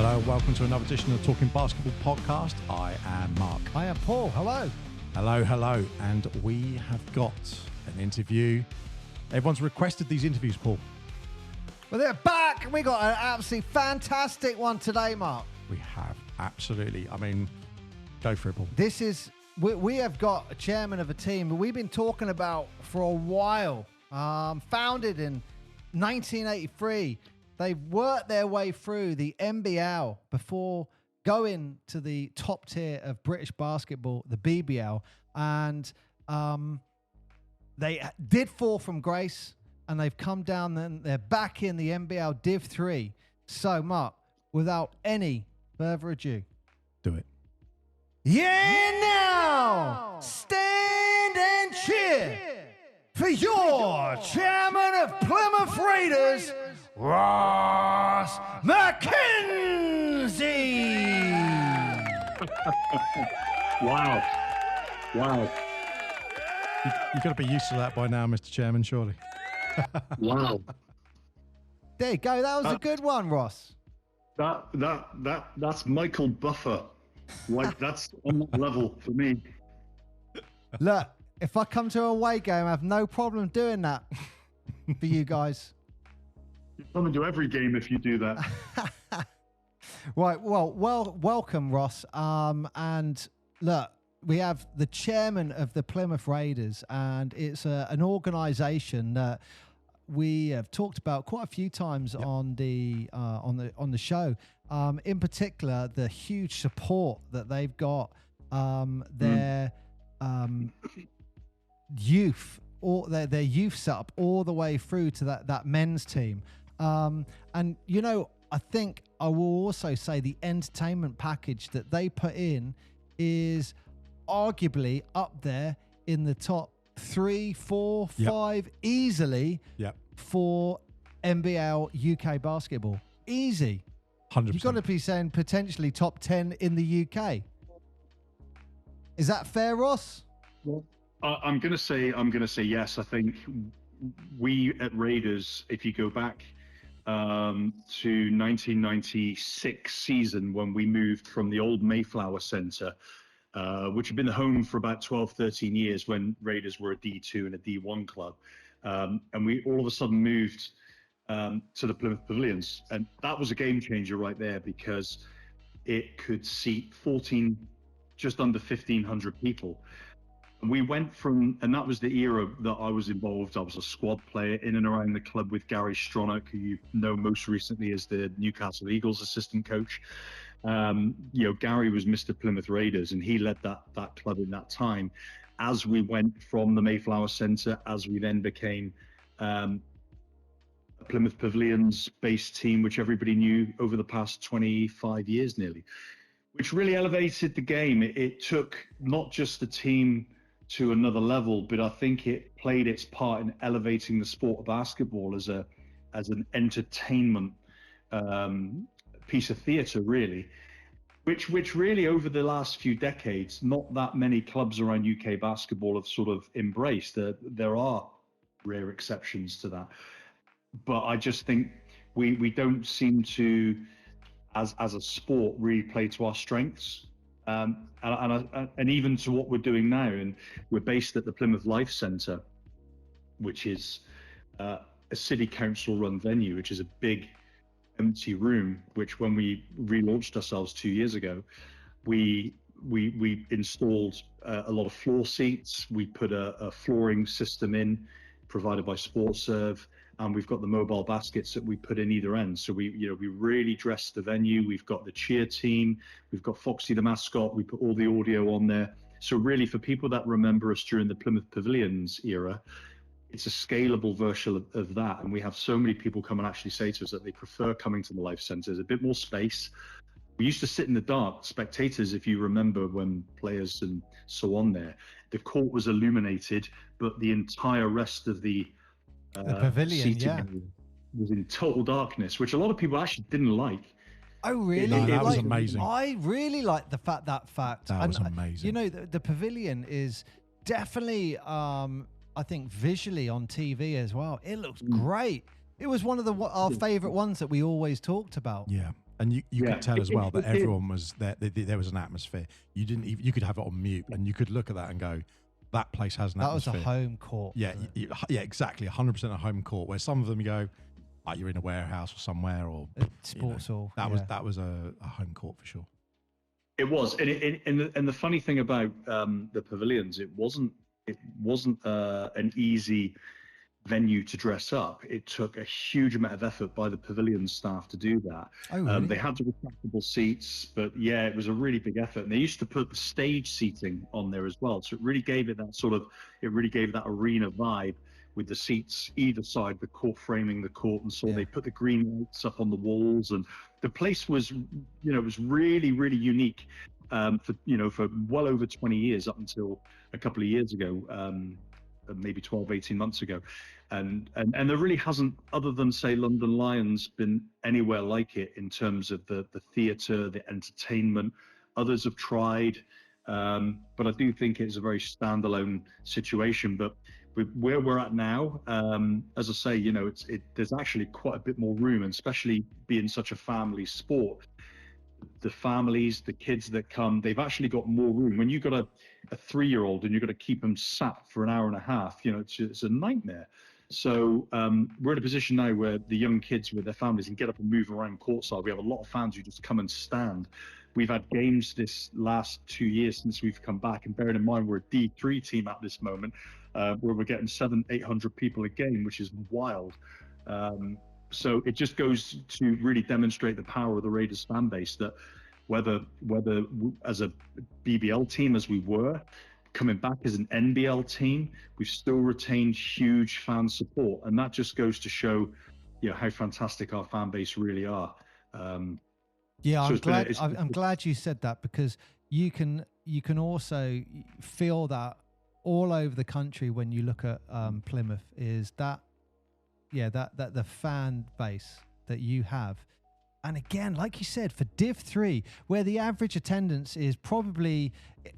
Hello, welcome to another edition of the Talking Basketball podcast. I am Mark. I am Paul. Hello. Hello. And we have got an interview. Everyone's requested these interviews, Paul. Well, they're back. We got an absolutely fantastic one today, Mark. We have, absolutely. I mean, go for it, Paul. This is, we have got a chairman of a team that we've been talking about for a while. Founded in 1983. They've worked their way through the NBL before going to the top tier of British basketball, the BBL. And they did fall from grace, and they've come down and they're back in the NBL Div 3. So, Mark, without any further ado, Do it. yeah, now stand and cheer for your chairman of Plymouth Raiders, Ross Mackenzie. Wow. You've got to be used to that by now, Mr. Chairman, surely. Wow. There you go. That was a good one, Ross. That's Michael Buffer. Like, that's on that level for me. Look, if I come to a away game, I have no problem doing that for you guys. You come into every game if you do that. Right. Well, welcome, Ross. And look, we have the chairman of the Plymouth Raiders, and it's an organisation that we have talked about quite a few times on the show. In particular, the huge support that they've got. Their youth, or their youth setup all the way through to that men's team. And you know, I think I will also say the entertainment package that they put in is arguably up there in the top 3, 4, 5 easily for NBL UK basketball. Easy. 100%. You've got to be saying potentially top 10 in the UK. Is that fair, Ross? Well, I'm gonna say yes. I think we at Raiders, if you go back to 1996 season, when we moved from the old Mayflower Centre, which had been the home for about 12, 13 years when Raiders were a D2 and a D1 club. And we all of a sudden moved to the Plymouth Pavilions. And that was a game changer right there, because it could seat 14, just under 1,500 people. And we went from, and that was the era that I was involved. I was a squad player in and around the club with Gary Stronach, who you know most recently as the Newcastle Eagles assistant coach. Gary was Mr. Plymouth Raiders, and he led that club in that time. As we went from the Mayflower Centre, as we then became a Plymouth Pavilions based team, which everybody knew over the past 25 years nearly, which really elevated the game. It took not just the team to another level, but I think it played its part in elevating the sport of basketball as an entertainment piece of theatre, really, which really over the last few decades, not that many clubs around UK basketball have sort of embraced. There are rare exceptions to that, but I just think we don't seem to, as a sport, really play to our strengths. And even to what we're doing now, and we're based at the Plymouth Life Centre, which is a city council run venue, which is a big empty room, which when we relaunched ourselves 2 years ago, we installed a lot of floor seats. We put a flooring system in provided by SportServe, and we've got the mobile baskets that we put in either end. So we really dressed the venue. We've got the cheer team. We've got Foxy the mascot. We put all the audio on there. So really, for people that remember us during the Plymouth Pavilions era, it's a scalable version of that. And we have so many people come and actually say to us that they prefer coming to the Life Centre. There's a bit more space. We used to sit in the dark, spectators, if you remember, when players and so on there. The court was illuminated, but the entire rest of the pavilion, was in total darkness, which a lot of people actually didn't like. Oh, really? No, that was amazing. I really like that fact. That was amazing. You know, the pavilion is definitely, I think, visually on TV as well. It looks great. It was one of our favourite ones that we always talked about. Yeah. And you Yeah. could tell as well that everyone was there. There was an atmosphere. You didn't even, you could have it on mute, and you could look at that and go, that place has an atmosphere. That was a home court. Yeah, yeah, exactly. 100% a home court. Where some of them you go, oh, you're in a warehouse or somewhere, or sports hall. That was a home court for sure. It was, and the funny thing about the pavilions, it wasn't an easy venue to dress up. It took a huge amount of effort by the pavilion staff to do that. Oh, really? They had the retractable seats, but yeah, it was a really big effort. And they used to put the stage seating on there as well, so it really gave it that arena vibe with the seats either side, the court framing the court, and so they put the green lights up on the walls, and the place was, it was really, really unique for well over 20 years, up until a couple of years ago. Maybe 12, 18 months ago. And there really hasn't, other than say London Lions, been anywhere like it in terms of the theatre, the entertainment. Others have tried, but I do think it's a very standalone situation. But with where we're at now, as I say, there's actually quite a bit more room, and especially being such a family sport. The families, the kids that come, they've actually got more room. When you've got a 3-year-old and you've got to keep them sat for an hour and a half, it's a nightmare. So we're in a position now where the young kids with their families can get up and move around courtside. We have a lot of fans who just come and stand. We've had games this last 2 years since we've come back, and bearing in mind we're a D3 team at this moment, where we're getting 700-800 people a game, which is wild. So it just goes to really demonstrate the power of the Raiders fan base, that whether as a BBL team, as we were, coming back as an NBL team, we've still retained huge fan support. And that just goes to show, how fantastic our fan base really are. I'm glad you said that, because you can also feel that all over the country when you look at Plymouth, is that the fan base that you have. And again, like you said, for Div 3, where the average attendance is probably,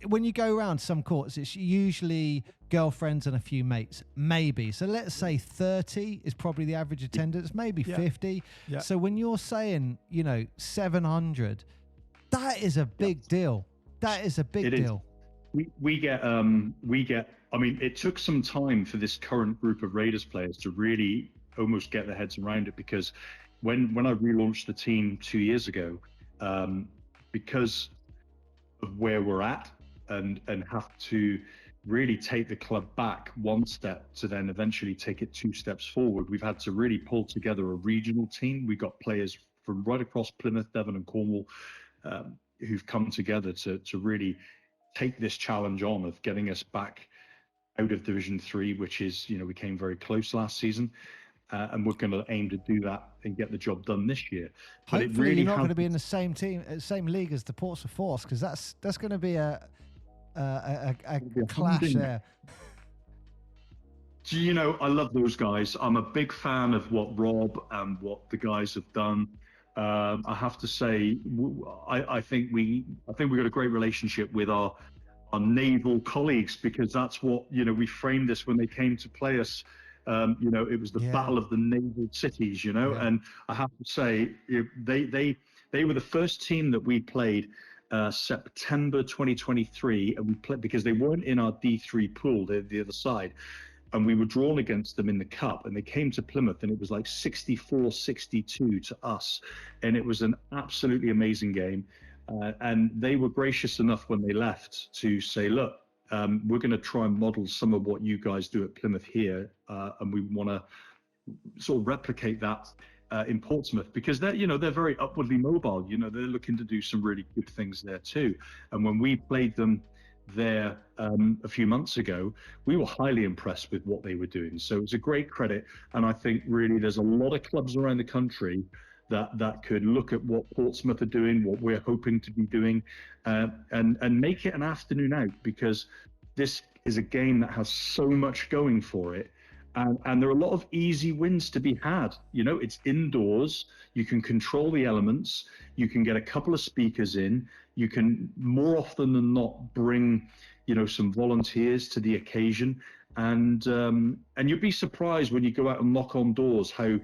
when you go around some courts, it's usually girlfriends and a few mates, maybe. So let's say 30 is probably the average attendance, maybe 50. Yeah. So when you're saying, 700, that is a big deal. That is a big deal. We get, I mean, it took some time for this current group of Raiders players to really almost get their heads around it, because when I relaunched the team 2 years ago, because of where we're at and have to really take the club back one step to then eventually take it 2 steps forward, we've had to really pull together a regional team. We got players from right across Plymouth, Devon and Cornwall who've come together to really take this challenge on of getting us back out of Division 3, which is, we came very close last season. And we're going to aim to do that and get the job done this year. But hopefully you're not going to be in the same league as the Portsmouth Force, because that's going to be a clash there. I love those guys. I'm a big fan of what Rob and what the guys have done. I have to say, I think we got a great relationship with our naval colleagues, because that's what we framed this when they came to play us. It was the battle of the naval cities, and I have to say, they were the first team that we played September 2023, and we played because they weren't in our D3 pool, they're the other side, and we were drawn against them in the cup, and they came to Plymouth, and it was like 64-62 to us, and it was an absolutely amazing game, and they were gracious enough when they left to say, look, we're going to try and model some of what you guys do at Plymouth here, and we want to sort of replicate that in Portsmouth, because they're very upwardly mobile. They're looking to do some really good things there too. And when we played them there a few months ago, we were highly impressed with what they were doing. So it's a great credit, and I think really there's a lot of clubs around the country that could look at what Portsmouth are doing, what we're hoping to be doing, and make it an afternoon out, because this is a game that has so much going for it. And there are a lot of easy wins to be had. It's indoors. You can control the elements. You can get a couple of speakers in. You can more often than not bring, some volunteers to the occasion. And you'd be surprised when you go out and knock on doors how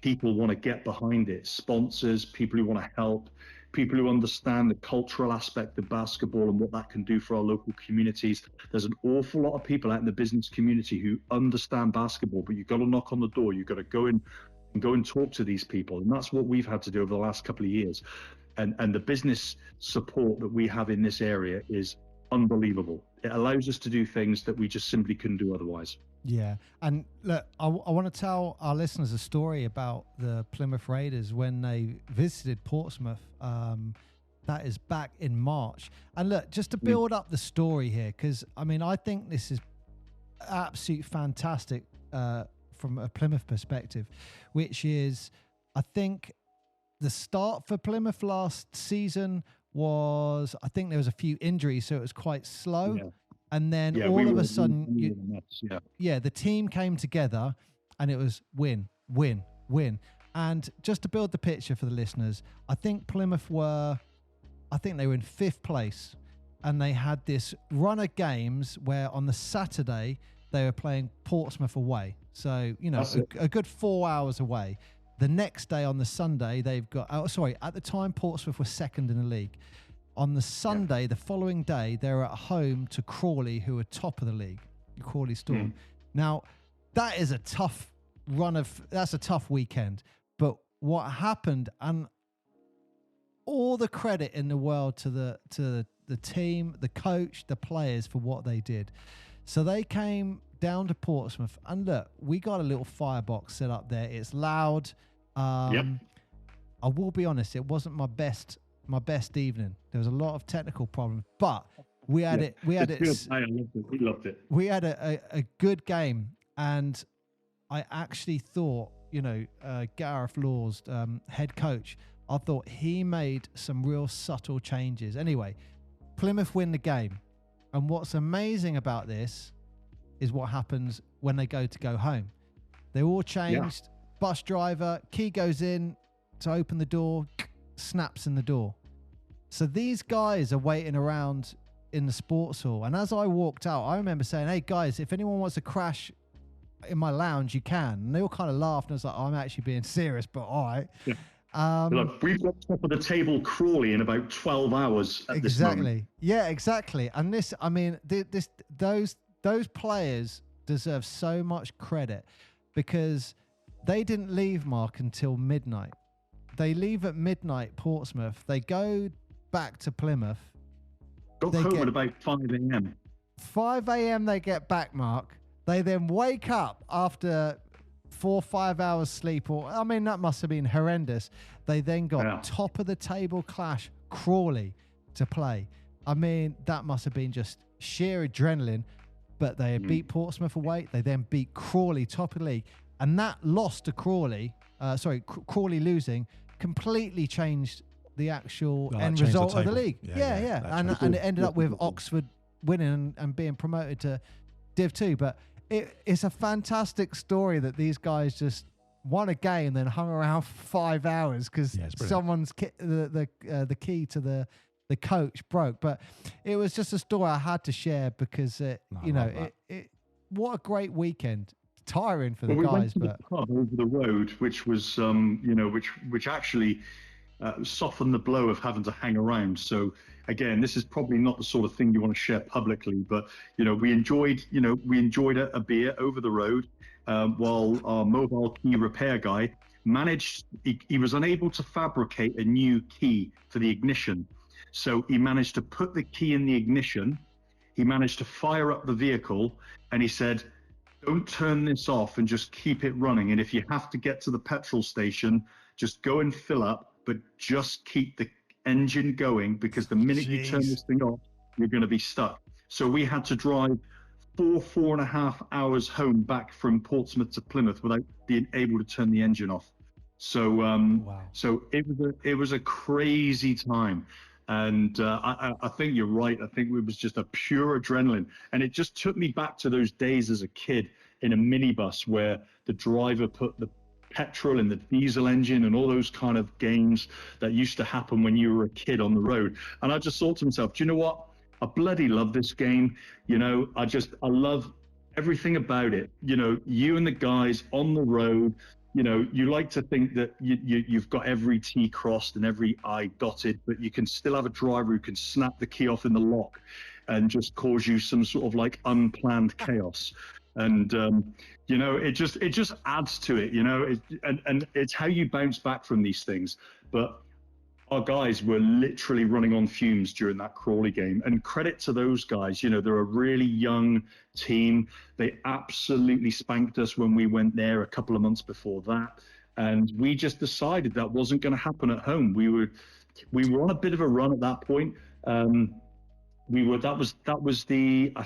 people want to get behind it. Sponsors, people who want to help, people who understand the cultural aspect of basketball and what that can do for our local communities. There's an awful lot of people out in the business community who understand basketball, but you've got to knock on the door. You've got to go in and talk to these people. And that's what we've had to do over the last couple of years. And the business support that we have in this area is unbelievable. It allows us to do things that we just simply couldn't do otherwise. Yeah. And look, I want to tell our listeners a story about the Plymouth Raiders when they visited Portsmouth. That is back in March. And look, just to build up the story here, because I mean, I think this is absolutely fantastic from a Plymouth perspective, which is, I think the start for Plymouth last season was, I think there was a few injuries, so it was quite slow. Yeah. And then all of a sudden, the team came together and it was win, win, win. And just to build the picture for the listeners, I think Plymouth they were in 5th place, and they had this run of games where on the Saturday they were playing Portsmouth away. So, you know, a good 4 hours away. The next day on the Sunday, they've got, at the time, Portsmouth was 2nd in the league. On the Sunday, the following day, they're at home to Crawley, who are top of the league, Crawley Storm. Now, that is a tough that's a tough weekend. But what happened, and all the credit in the world to the team, the coach, the players for what they did. So they came down to Portsmouth, and look, we got a little firebox set up there. It's loud. I will be honest, it wasn't my best evening. There was a lot of technical problems, but we had it. We loved it. We had a good game, and I actually thought, Gareth Law's head coach, I thought he made some real subtle changes. Anyway, Plymouth win the game, and what's amazing about this is what happens when they go home. They all changed. Bus driver, key goes in to open the door, snaps in the door. So these guys are waiting around in the sports hall. And as I walked out, I remember saying, hey guys, if anyone wants to crash in my lounge, you can. And they all kind of laughed. And I was like, I'm actually being serious, but all right. Yeah. Look, we've got top of the table Crawley in about 12 hours at this moment. Yeah, exactly. And this, I mean, those players deserve so much credit, because they didn't leave, Mark, until midnight. They leave at midnight, Portsmouth. They go back to Plymouth. Got home at about 5 a.m. 5 a.m. they get back, Mark. They then wake up after 4 or 5 hours sleep, that must have been horrendous. They then got top of the table clash, Crawley, to play. I mean, that must have been just sheer adrenaline. But they beat Portsmouth away. They then beat Crawley, top of the league. And that loss to Crawley, Crawley losing, completely changed the actual end result of the league. And it ended up with Oxford winning and being promoted to Div 2. But it's a fantastic story that these guys just won a game, then hung around for 5 hours because someone's the key to the coach broke. But it was just a story I had to share because what a great weekend. Tiring for the guys, went to the pub over the road, which was which actually softened the blow of having to hang around. So again, this is probably not the sort of thing you want to share publicly, but we enjoyed a beer over the road while our mobile key repair guy he was unable to fabricate a new key for the ignition. So he managed to put the key in the ignition. He managed to fire up the vehicle, and he said, don't turn this off and just keep it running. And if you have to get to the petrol station, just go and fill up, but just keep the engine going, because the minute you turn this thing off, you're going to be stuck. So we had to drive 4.5 hours home back from Portsmouth to Plymouth without being able to turn the engine off. So, so it was a crazy time. And I think you're right. I think it was just a pure adrenaline. And it just took me back to those days as a kid in a minibus where the driver put the petrol in the diesel engine and all those kind of games that used to happen when you were a kid on the road. And I just thought to myself, do you know what? I bloody love this game. I love everything about it. You and the guys on the road, you like to think that you've got every T crossed and every I dotted, but you can still have a driver who can snap the key off in the lock and just cause you some sort of like unplanned chaos. And it just adds to it, and it's how you bounce back from these things. But our guys were literally running on fumes during that Crawley game, and credit to those guys. They're a really young team. They absolutely spanked us when we went there a couple of months before that, and we just decided that wasn't going to happen at home. We were on a bit of a run at that point. I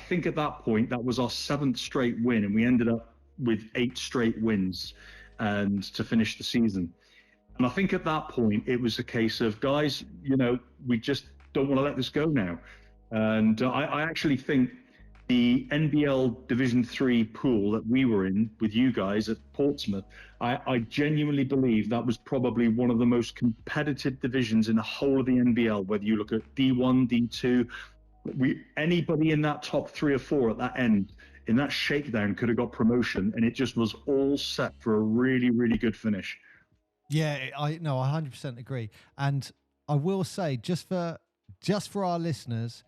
think at that point that was our 7th straight win, and we ended up with 8 straight wins and to finish the season. And I think at that point, it was a case of, guys, we just don't want to let this go now. And I actually think the NBL Division 3 pool that we were in with you guys at Portsmouth, I genuinely believe that was probably one of the most competitive divisions in the whole of the NBL, whether you look at D1, D2. Anybody in that top 3 or 4 at that end, in that shakedown, could have got promotion, and it just was all set for a really, really good finish. Yeah, I 100% agree. And I will say, just for our listeners,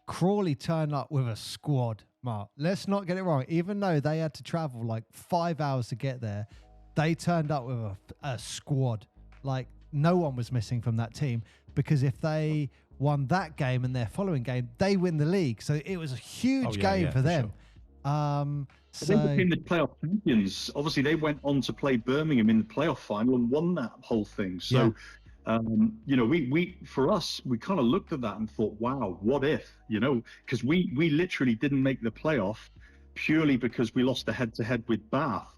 Crawley turned up with a squad, Mark. Let's not get it wrong. Even though they had to travel like 5 hours to get there, they turned up with a squad. Like, no one was missing from that team, because if they won that game and their following game, they win the league. So it was a huge game for them. Sure. They became the playoff champions. Obviously, they went on to play Birmingham in the playoff final and won that whole thing. So, we for us, we kind of looked at that and thought, wow, what if? Because we literally didn't make the playoff purely because we lost the head-to-head with Bath.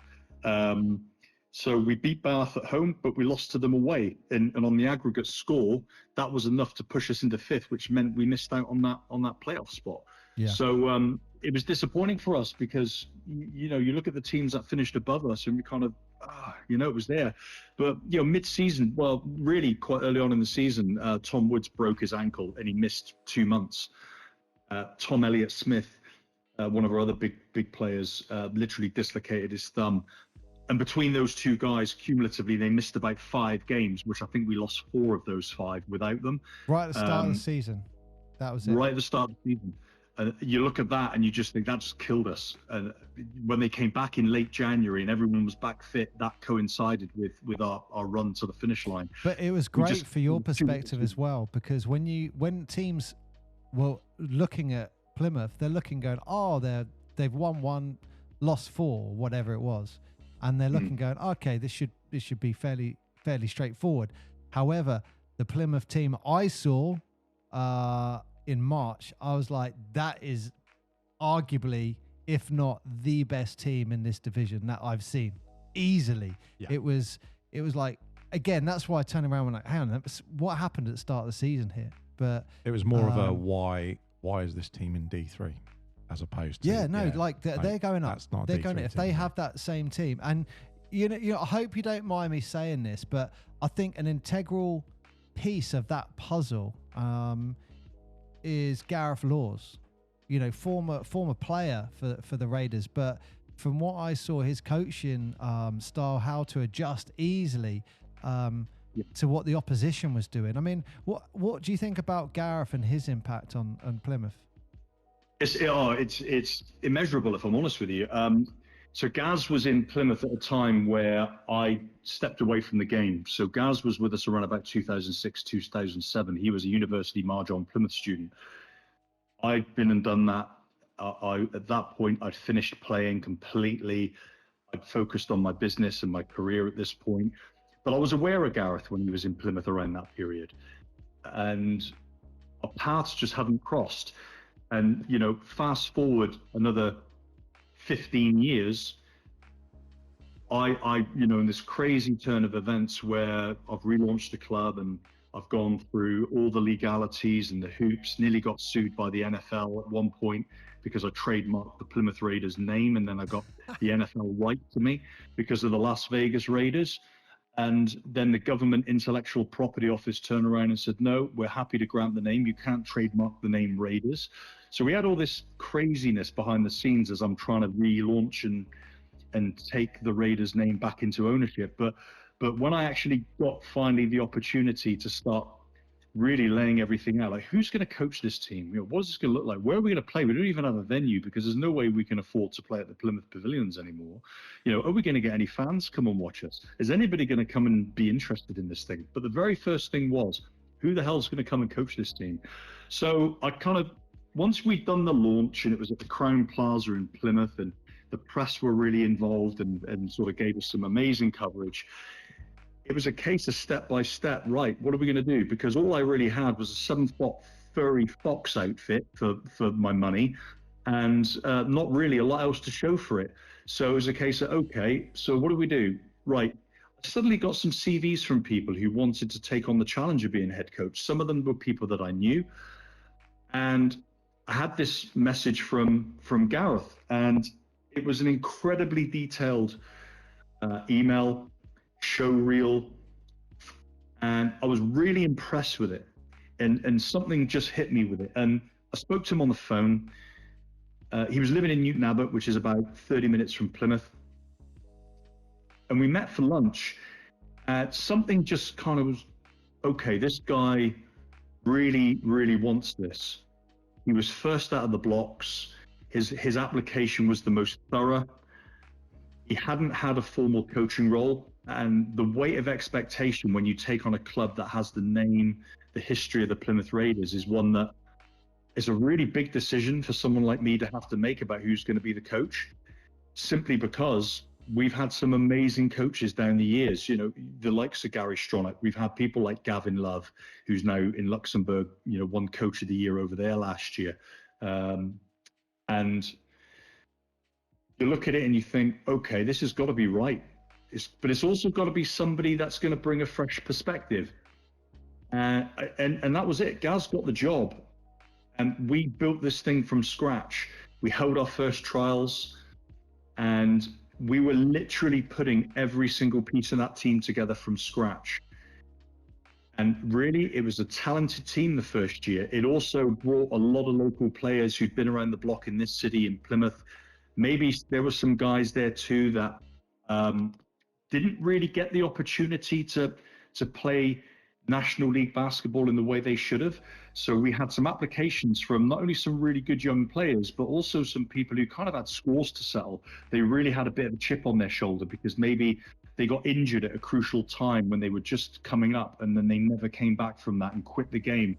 So we beat Bath at home, but we lost to them away. And on the aggregate score, that was enough to push us into 5th, which meant we missed out on that playoff spot. Yeah. So it was disappointing for us because, you look at the teams that finished above us and we kind of, it was there. But, mid-season, well, really quite early on in the season, Tom Woods broke his ankle and he missed 2 months. Tom Elliott-Smith, one of our other big players, literally dislocated his thumb. And between those 2 guys, cumulatively, they missed about 5 games, which I think we lost 4 of those 5 without them. Right at the start of the season. That was it. Right at the start of the season. You look at that and you just think that just killed us. And when they came back in late January and everyone was back fit, that coincided with our run to the finish line. But it was great for your perspective as well, because when teams were looking at Plymouth, they're looking going, they've won 1, lost 4, whatever it was. And they're looking going, okay, this should be fairly straightforward. However, the Plymouth team I saw in March, I was like, that is arguably, if not the best team in this division that I've seen easily. Yeah. It was like, again, that's why I turned around and like, hang on, what happened at the start of the season here? But it was more of a why is this team in D3 as opposed to they're going up. They're going if they have that same team. And I hope you don't mind me saying this, but I think an integral piece of that puzzle is Gareth Laws, former player for the Raiders, but from what I saw, his coaching style, how to adjust easily to what the opposition was doing. I mean, what do you think about Gareth and his impact on Plymouth? It's immeasurable, if I'm honest with you. So Gaz was in Plymouth at a time where I stepped away from the game. So Gaz was with us around about 2006, 2007. He was a University Marjon Plymouth student. I'd been and done that. At that point, I'd finished playing completely. I'd focused on my business and my career at this point. But I was aware of Gareth when he was in Plymouth around that period. And our paths just hadn't crossed. And, fast forward another 15 years, I in this crazy turn of events where I've relaunched the club and I've gone through all the legalities and the hoops, nearly got sued by the NFL at one point because I trademarked the Plymouth Raiders name, and then I got the NFL right to me because of the Las Vegas Raiders. And then the government intellectual property office turned around and said, no, we're happy to grant the name. You can't trademark the name Raiders. So we had all this craziness behind the scenes as I'm trying to relaunch and and take the Raiders name back into ownership. But when I actually got finally the opportunity to start really laying everything out, like who's going to coach this team? What is this going to look like? Where are we going to play? We don't even have a venue because there's no way we can afford to play at the Plymouth Pavilions anymore. Are we going to get any fans come and watch us? Is anybody going to come and be interested in this thing? But the very first thing was, who the hell's going to come and coach this team? So I kind of, once we'd done the launch and it was at the Crown Plaza in Plymouth and the press were really involved and sort of gave us some amazing coverage, it was a case of step by step, right, what are we going to do? Because all I really had was a 7-foot furry fox outfit for my money and not really a lot else to show for it. So it was a case of, okay, so what do we do? Right. I suddenly got some CVs from people who wanted to take on the challenge of being head coach. Some of them were people that I knew. And I had this message from Gareth, and it was an incredibly detailed email, show reel, and I was really impressed with it. And something just hit me with it. And I spoke to him on the phone. He was living in Newton Abbot, which is about 30 minutes from Plymouth. And we met for lunch. Something just kind of was, okay, this guy really, really wants this. He was first out of the blocks. His application was the most thorough. He hadn't had a formal coaching role. And the weight of expectation when you take on a club that has the name, the history of the Plymouth Raiders is one that is a really big decision for someone like me to have to make about who's going to be the coach, simply because we've had some amazing coaches down the years, the likes of Gary Stronach. We've had people like Gavin Love, who's now in Luxembourg, won Coach of the Year over there last year. And you look at it and you think, okay, this has got to be right. But it's also got to be somebody that's going to bring a fresh perspective. And that was it. Gaz got the job. And we built this thing from scratch. We held our first trials, and we were literally putting every single piece of that team together from scratch. And really, it was a talented team the first year. It also brought a lot of local players who'd been around the block in this city, in Plymouth. Maybe there were some guys there too that didn't really get the opportunity to play National League basketball in the way they should have. So we had some applications from not only some really good young players, but also some people who kind of had scores to settle. They really had a bit of a chip on their shoulder because maybe they got injured at a crucial time when they were just coming up, and then they never came back from that and quit the game.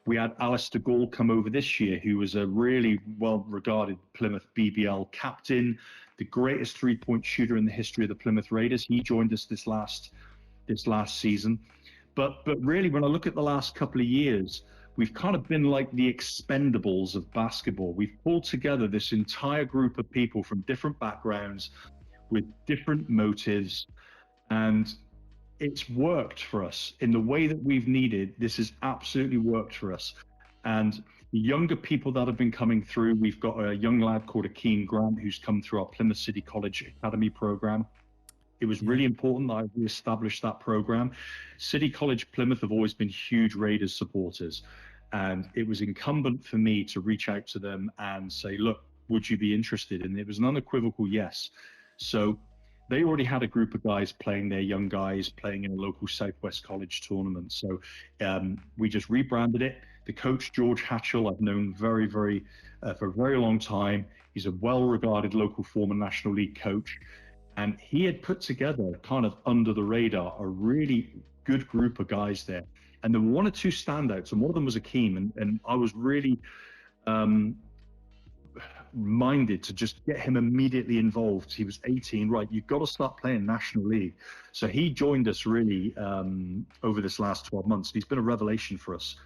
We had Alistair Gall come over this year, who was a really well-regarded Plymouth BBL captain, the greatest three-point shooter in the history of the Plymouth Raiders. He joined us this last season. But really, when I look at the last couple of years, we've kind of been like the Expendables of basketball. We've pulled together this entire group of people from different backgrounds with different motives, and it's worked for us in the way that we've needed. This has absolutely worked for us. And the younger people that have been coming through, we've got a young lad called Akeem Grant who's come through our Plymouth City College Academy program. It was really important that I re-established that program. City College Plymouth have always been huge Raiders supporters. And it was incumbent for me to reach out to them and say, look, would you be interested? And it was an unequivocal yes. So they already had a group of guys playing, their young guys playing in a local Southwest College tournament. So we just rebranded it. The coach, George Hatchell, I've known for a very long time. He's a well-regarded local former National League coach. And he had put together, kind of under the radar, a really good group of guys there. And there were one or two standouts, and one of them was Akeem. And I was really minded to just get him immediately involved. He was 18, right? You've got to start playing National League. So he joined us really over this last 12 months. He's been a revelation for us.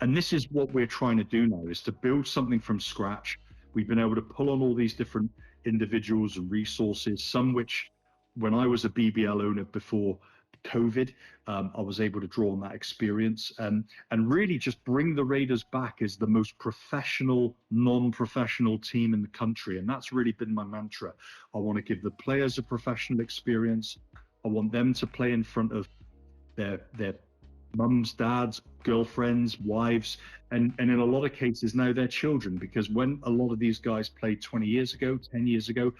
And this is what we're trying to do now, is to build something from scratch. We've been able to pull on all these different individuals and resources, some which, when I was a BBL owner before COVID, I was able to draw on that experience and really just bring the Raiders back as the most professional, non-professional team in the country. And that's really been my mantra. I want to give the players a professional experience. I want them to play in front of their mums, dads, girlfriends, wives, and in a lot of cases now their children, because when a lot of these guys played 20 years ago, 10 years ago,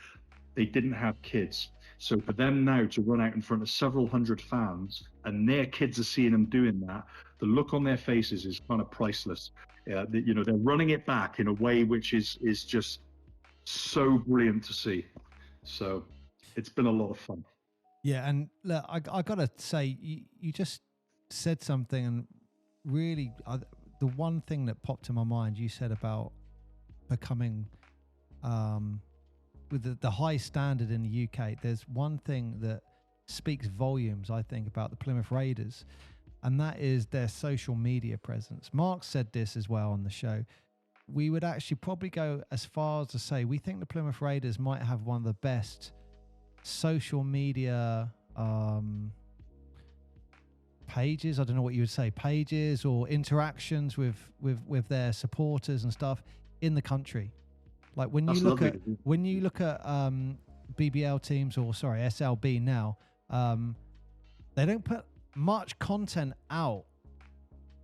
they didn't have kids. So for them now to run out in front of several hundred fans and their kids are seeing them doing that, the look on their faces is kind of priceless. You know, they're running it back in a way which is just so brilliant to see. So it's been a lot of fun. Yeah, and look, I gotta say, you just said something, and really, the one thing that popped in my mind, you said about becoming, with the high standard in the UK. There's one thing that speaks volumes, I think, about the Plymouth Raiders, and that is their social media presence. Mark said this as well on the show. We would actually probably go as far as to say we think the Plymouth Raiders might have one of the best social media pages, I don't know what you would say, pages or interactions with their supporters and stuff in the country. Like when you look at BBL teams, or sorry, SLB now, they don't put much content out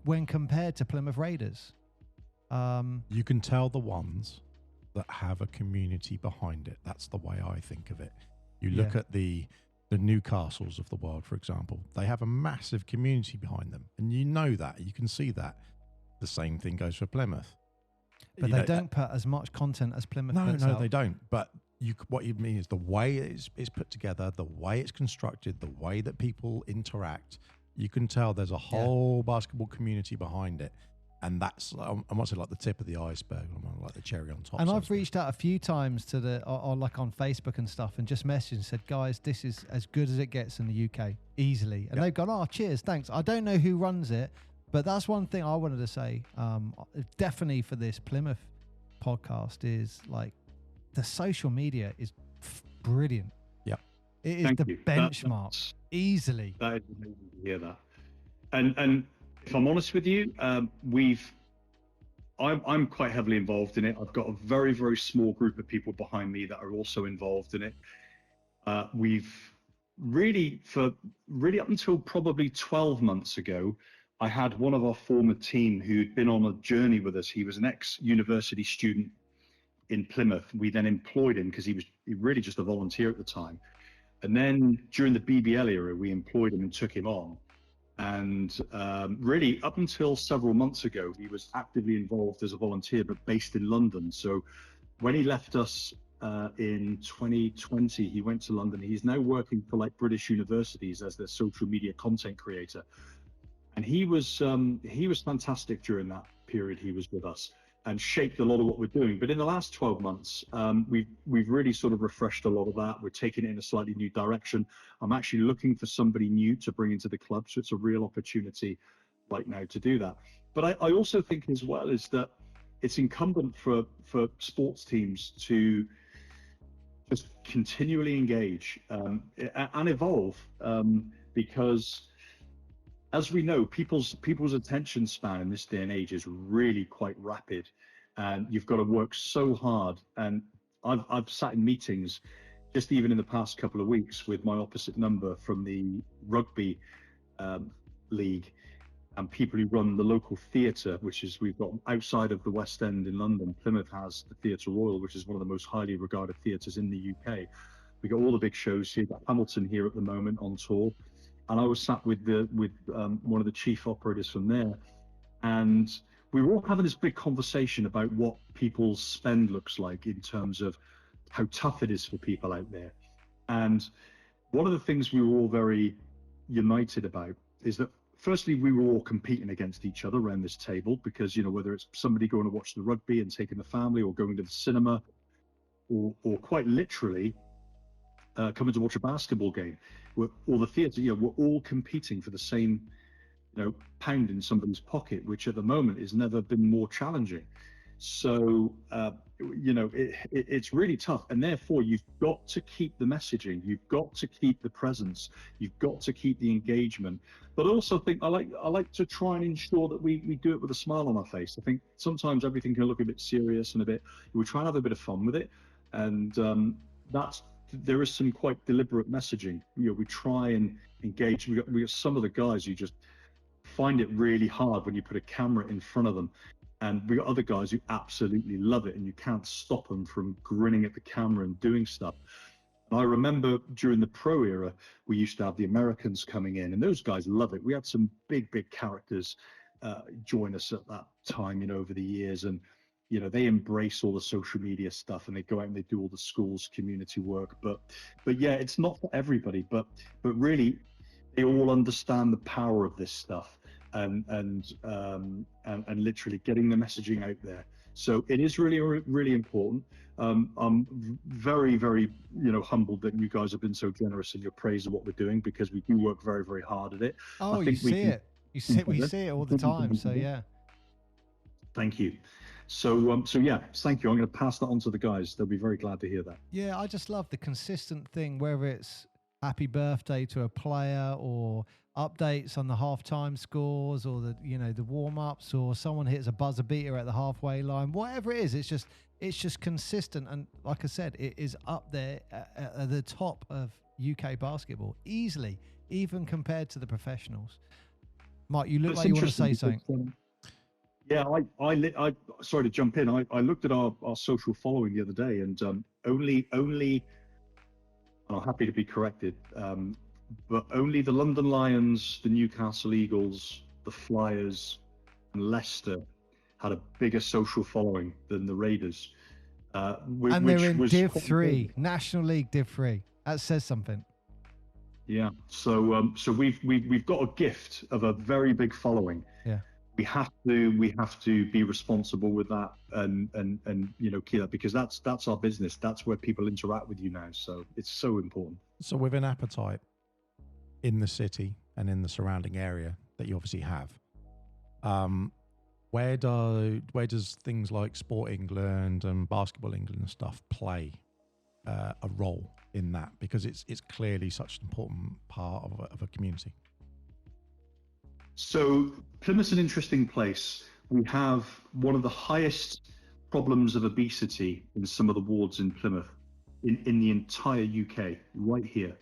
when compared to Plymouth Raiders. You can tell the ones that have a community behind it. That's the way I think of it. You look at the Newcastles of the world, for example. They have a massive community behind them, and you know that. You can see that. The same thing goes for Plymouth. But they don't put as much content as Plymouth puts out. They don't. But what you mean is the way it's put together, the way it's constructed, the way that people interact. You can tell there's a whole basketball community behind it. And that's, I want to say, like the tip of the iceberg, like the cherry on top. And I've reached out a few times to like on Facebook and stuff, and just messaged and said, guys, this is as good as it gets in the UK, easily. And they've gone, oh, cheers, thanks. I don't know who runs it, but that's one thing I wanted to say. Definitely for this Plymouth podcast is like the social media is brilliant. Yeah, it is the benchmark easily. That is amazing to hear that. And if I'm honest with you, I'm quite heavily involved in it. I've got a very, very small group of people behind me that are also involved in it. We've really up until probably 12 months ago, I had one of our former team who'd been on a journey with us. He was an ex-university student in Plymouth. We then employed him because he was really just a volunteer at the time. And then during the BBL era, we employed him and took him on. And really, up until several months ago, he was actively involved as a volunteer, but based in London. So when he left us in 2020, he went to London. He's now working for like British universities as their social media content creator. And he was fantastic during that period he was with us and shaped a lot of what we're doing. But in the last 12 months, we've really sort of refreshed a lot of that. We're taking it in a slightly new direction. I'm actually looking for somebody new to bring into the club. So it's a real opportunity right now to do that. But I also think as well is that it's incumbent for sports teams to just continually engage and evolve because as we know, people's attention span in this day and age is really quite rapid, and you've got to work so hard. And I've sat in meetings, just even in the past couple of weeks, with my opposite number from the rugby league, and people who run the local theatre, which is we've got outside of the West End in London. Plymouth has the Theatre Royal, which is one of the most highly regarded theatres in the UK. We got all the big shows here. We've got Hamilton here at the moment on tour. And I was sat with one of the chief operators from there, and we were all having this big conversation about what people's spend looks like in terms of how tough it is for people out there. And one of the things we were all very united about is that firstly, we were all competing against each other around this table because, you know, whether it's somebody going to watch the rugby and taking the family, or going to the cinema, or quite literally coming to watch a basketball game, or the theatre, you know, we're all competing for the same, you know, pound in somebody's pocket, which at the moment has never been more challenging. So, you know, it's really tough. And therefore, you've got to keep the messaging. You've got to keep the presence. You've got to keep the engagement. But I also think I like to try and ensure that we do it with a smile on our face. I think sometimes everything can look a bit serious and we try and have a bit of fun with it. And there is some quite deliberate messaging. You know, we try and engage. We got some of the guys who just find it really hard when you put a camera in front of them. And we got other guys who absolutely love it, and you can't stop them from grinning at the camera and doing stuff. And I remember during the pro era, we used to have the Americans coming in, and those guys love it. We had some big characters join us at that time, over the years, and they embrace all the social media stuff, and they go out and they do all the schools community work. But yeah, it's not for everybody. But really, they all understand the power of this stuff, and literally getting the messaging out there. So it is really important. I'm very humbled that you guys have been so generous in your praise of what we're doing, because we do work very hard at it. Oh, you see it. We see it all the time. So yeah. Thank you. So yeah, thank you. I'm going to pass that on to the guys. They'll be very glad to hear that. Yeah, I just love the consistent thing, whether it's happy birthday to a player or updates on the halftime scores or the warm-ups, or someone hits a buzzer beater at the halfway line, whatever it is. It's just consistent, and like I said, it is up there at the top of UK basketball easily, even compared to the professionals. Mark, you look like you want to say something. Yeah, I sorry to jump in. I looked at our social following the other day, and only, and I'm happy to be corrected, but only the London Lions, the Newcastle Eagles, the Flyers, and Leicester had a bigger social following than the Raiders. And they're in Div 3, National League Div 3. That says something. Yeah, so we've got a gift of a very big following. Yeah. We have to be responsible with that, and keep that, because that's our business. That's where people interact with you now. So it's so important. So with an appetite in the city and in the surrounding area that you obviously have, where does things like Sport England and Basketball England and stuff play a role in that? Because it's clearly such an important part of a community. So Plymouth's an interesting place. We have one of the highest problems of obesity in some of the wards in Plymouth, in the entire UK, right here.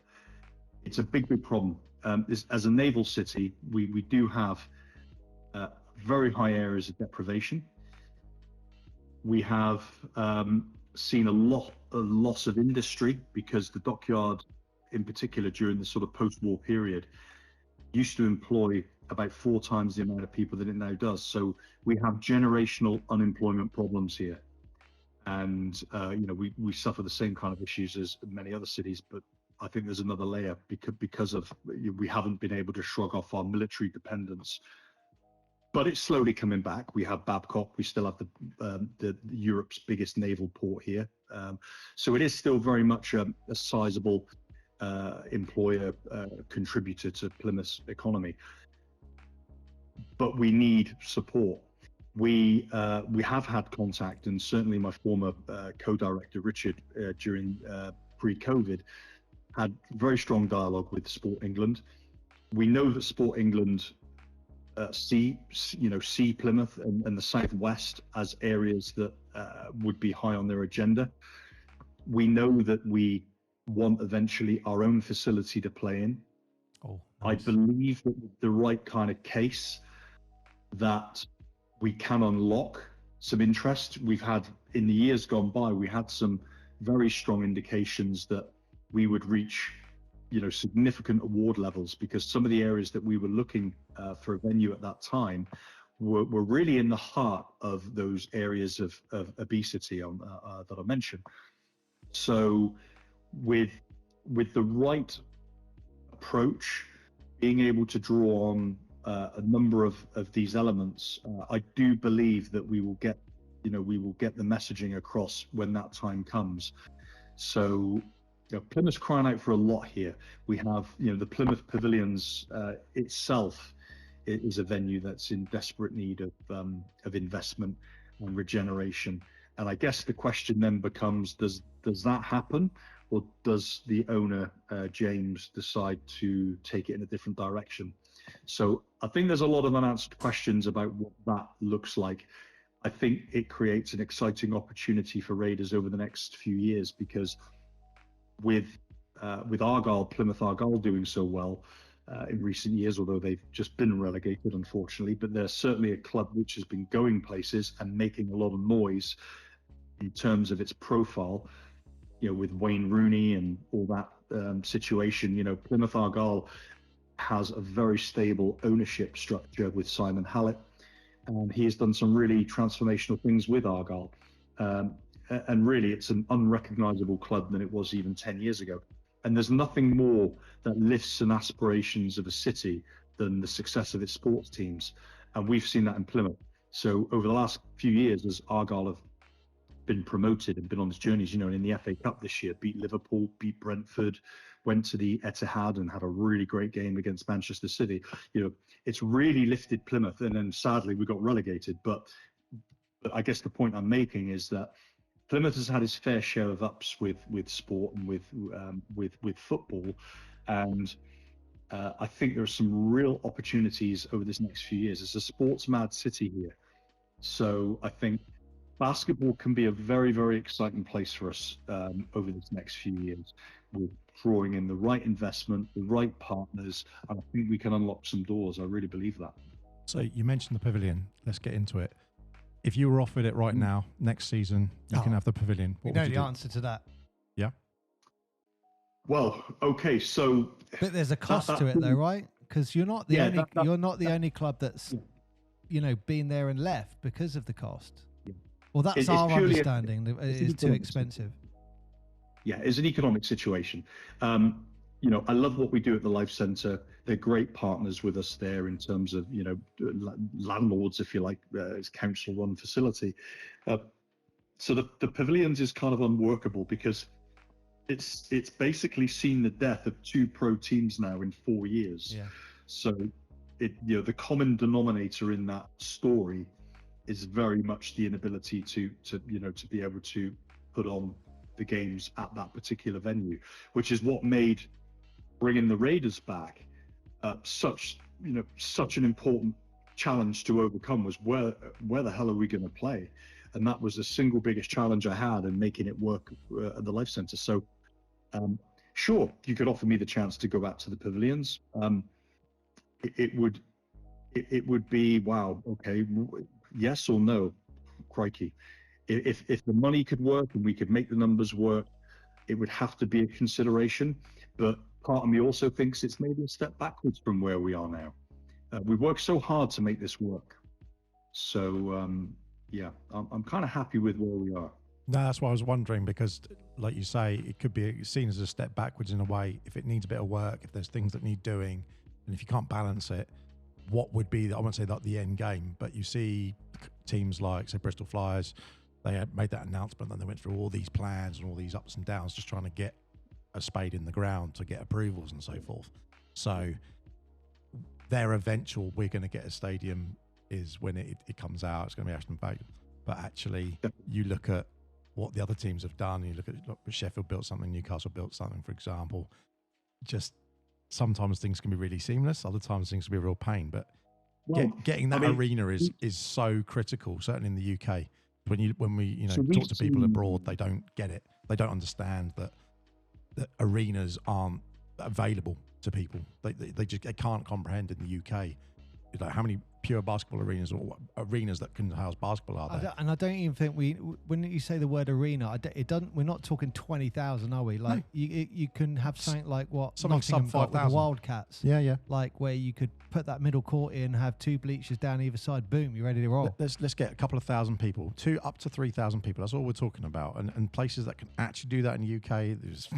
It's a big problem. As a naval city, we do have very high areas of deprivation. We have seen a loss of industry, because the dockyard, in particular, during the sort of post-war period, used to employ about 4 times the amount of people that it now does. So we have generational unemployment problems here, and we suffer the same kind of issues as many other cities. But I think there's another layer, because of we haven't been able to shrug off our military dependence. But it's slowly coming back. We have Babcock. We still have the Europe's biggest naval port here. So it is still very much a sizable employer, contributor to Plymouth's economy. But we need support. We have had contact, and certainly my former co-director Richard, during pre-COVID, had very strong dialogue with Sport England. We know that Sport England see Plymouth and the Southwest as areas that would be high on their agenda. We know that we want eventually our own facility to play in. Oh, nice. I believe that with the right kind of case, that we can unlock some interest. We've had, in the years gone by, we had some very strong indications that we would reach significant award levels, because some of the areas that we were looking for a venue at that time were really in the heart of those areas of obesity that I mentioned. So with the right approach, being able to draw on a number of these elements, I do believe that we will get the messaging across when that time comes. So Plymouth's crying out for a lot here. We have, the Plymouth Pavilions itself is a venue that's in desperate need of investment and regeneration. And I guess the question then becomes, does that happen, or does the owner, James, decide to take it in a different direction? So I think there's a lot of unanswered questions about what that looks like. I think it creates an exciting opportunity for Raiders over the next few years, because with Plymouth Argyle doing so well in recent years, although they've just been relegated, unfortunately, but they're certainly a club which has been going places and making a lot of noise in terms of its profile. with Wayne Rooney and all that situation. Plymouth Argyle has a very stable ownership structure with Simon Hallett, and he has done some really transformational things with Argyle. And really, it's an unrecognizable club than it was even 10 years ago. And there's nothing more that lifts and aspirations of a city than the success of its sports teams. And we've seen that in Plymouth. So over the last few years, as Argyle have been promoted and been on this journeys, in the FA Cup this year, beat Liverpool, beat Brentford, went to the Etihad and had a really great game against Manchester City. It's really lifted Plymouth. And then sadly, we got relegated. But I guess the point I'm making is that Plymouth has had its fair share of ups with sport and with football, and I think there are some real opportunities over this next few years. It's a sports mad city here, so I think basketball can be a very, very exciting place for us over this next few years. With drawing in the right investment, the right partners, and I think we can unlock some doors. I really believe that. So you mentioned the pavilion. Let's get into it. If you were offered it right now, next season, you can have the pavilion. We know the answer to that. Yeah. Well, okay, so but there's a cost to it, though, right? Because you're not the only you're not the only club that's been there and left because of the cost. Yeah. Well, that's our understanding. It is too expensive. Yeah, it's an economic situation. I love what we do at the Life Centre. They're great partners with us there in terms of, landlords, if you like, it's council-run facility. So the pavilions is kind of unworkable because it's basically seen the death of 2 pro teams now in 4 years. Yeah. So the common denominator in that story is very much the inability to be able to put on the games at that particular venue, which is what made bringing the Raiders back such an important challenge to overcome. Was where the hell are we going to play? And that was the single biggest challenge I had in making it work at the Life Centre. So sure, you could offer me the chance to go back to the pavilions. It would be, wow, okay, yes or no, crikey. If the money could work and we could make the numbers work, it would have to be a consideration. But part of me also thinks it's maybe a step backwards from where we are now. We worked so hard to make this work. So, I'm kind of happy with where we are. No, that's what I was wondering, because like you say, it could be seen as a step backwards in a way. If it needs a bit of work, if there's things that need doing, and if you can't balance it, what would be, I won't say that the end game, but you see teams like, say, Bristol Flyers, they had made that announcement, and they went through all these plans and all these ups and downs, just trying to get a spade in the ground to get approvals and so forth. So their eventual, we're going to get a stadium, is when it comes out, it's going to be Ashton Vale. But actually, you look at what the other teams have done, you look at Sheffield built something, Newcastle built something, for example. Just sometimes things can be really seamless, other times things can be a real pain. But getting that arena is so critical, certainly in the UK. When we talk to people abroad, they don't get it. They don't understand that arenas aren't available to people. They can't comprehend in the UK how many pure basketball arenas or arenas that can house basketball are there. I don't even think when you say the word arena, it doesn't. We're not talking 20,000, are we? Like no. you can have something like something sub 5,000 Wildcats. Yeah. Like where you could put that middle court in, have 2 bleachers down either side. Boom, you're ready to roll. Let's get a couple of thousand people, up to 3,000 people. That's all we're talking about. And places that can actually do that in the UK, there's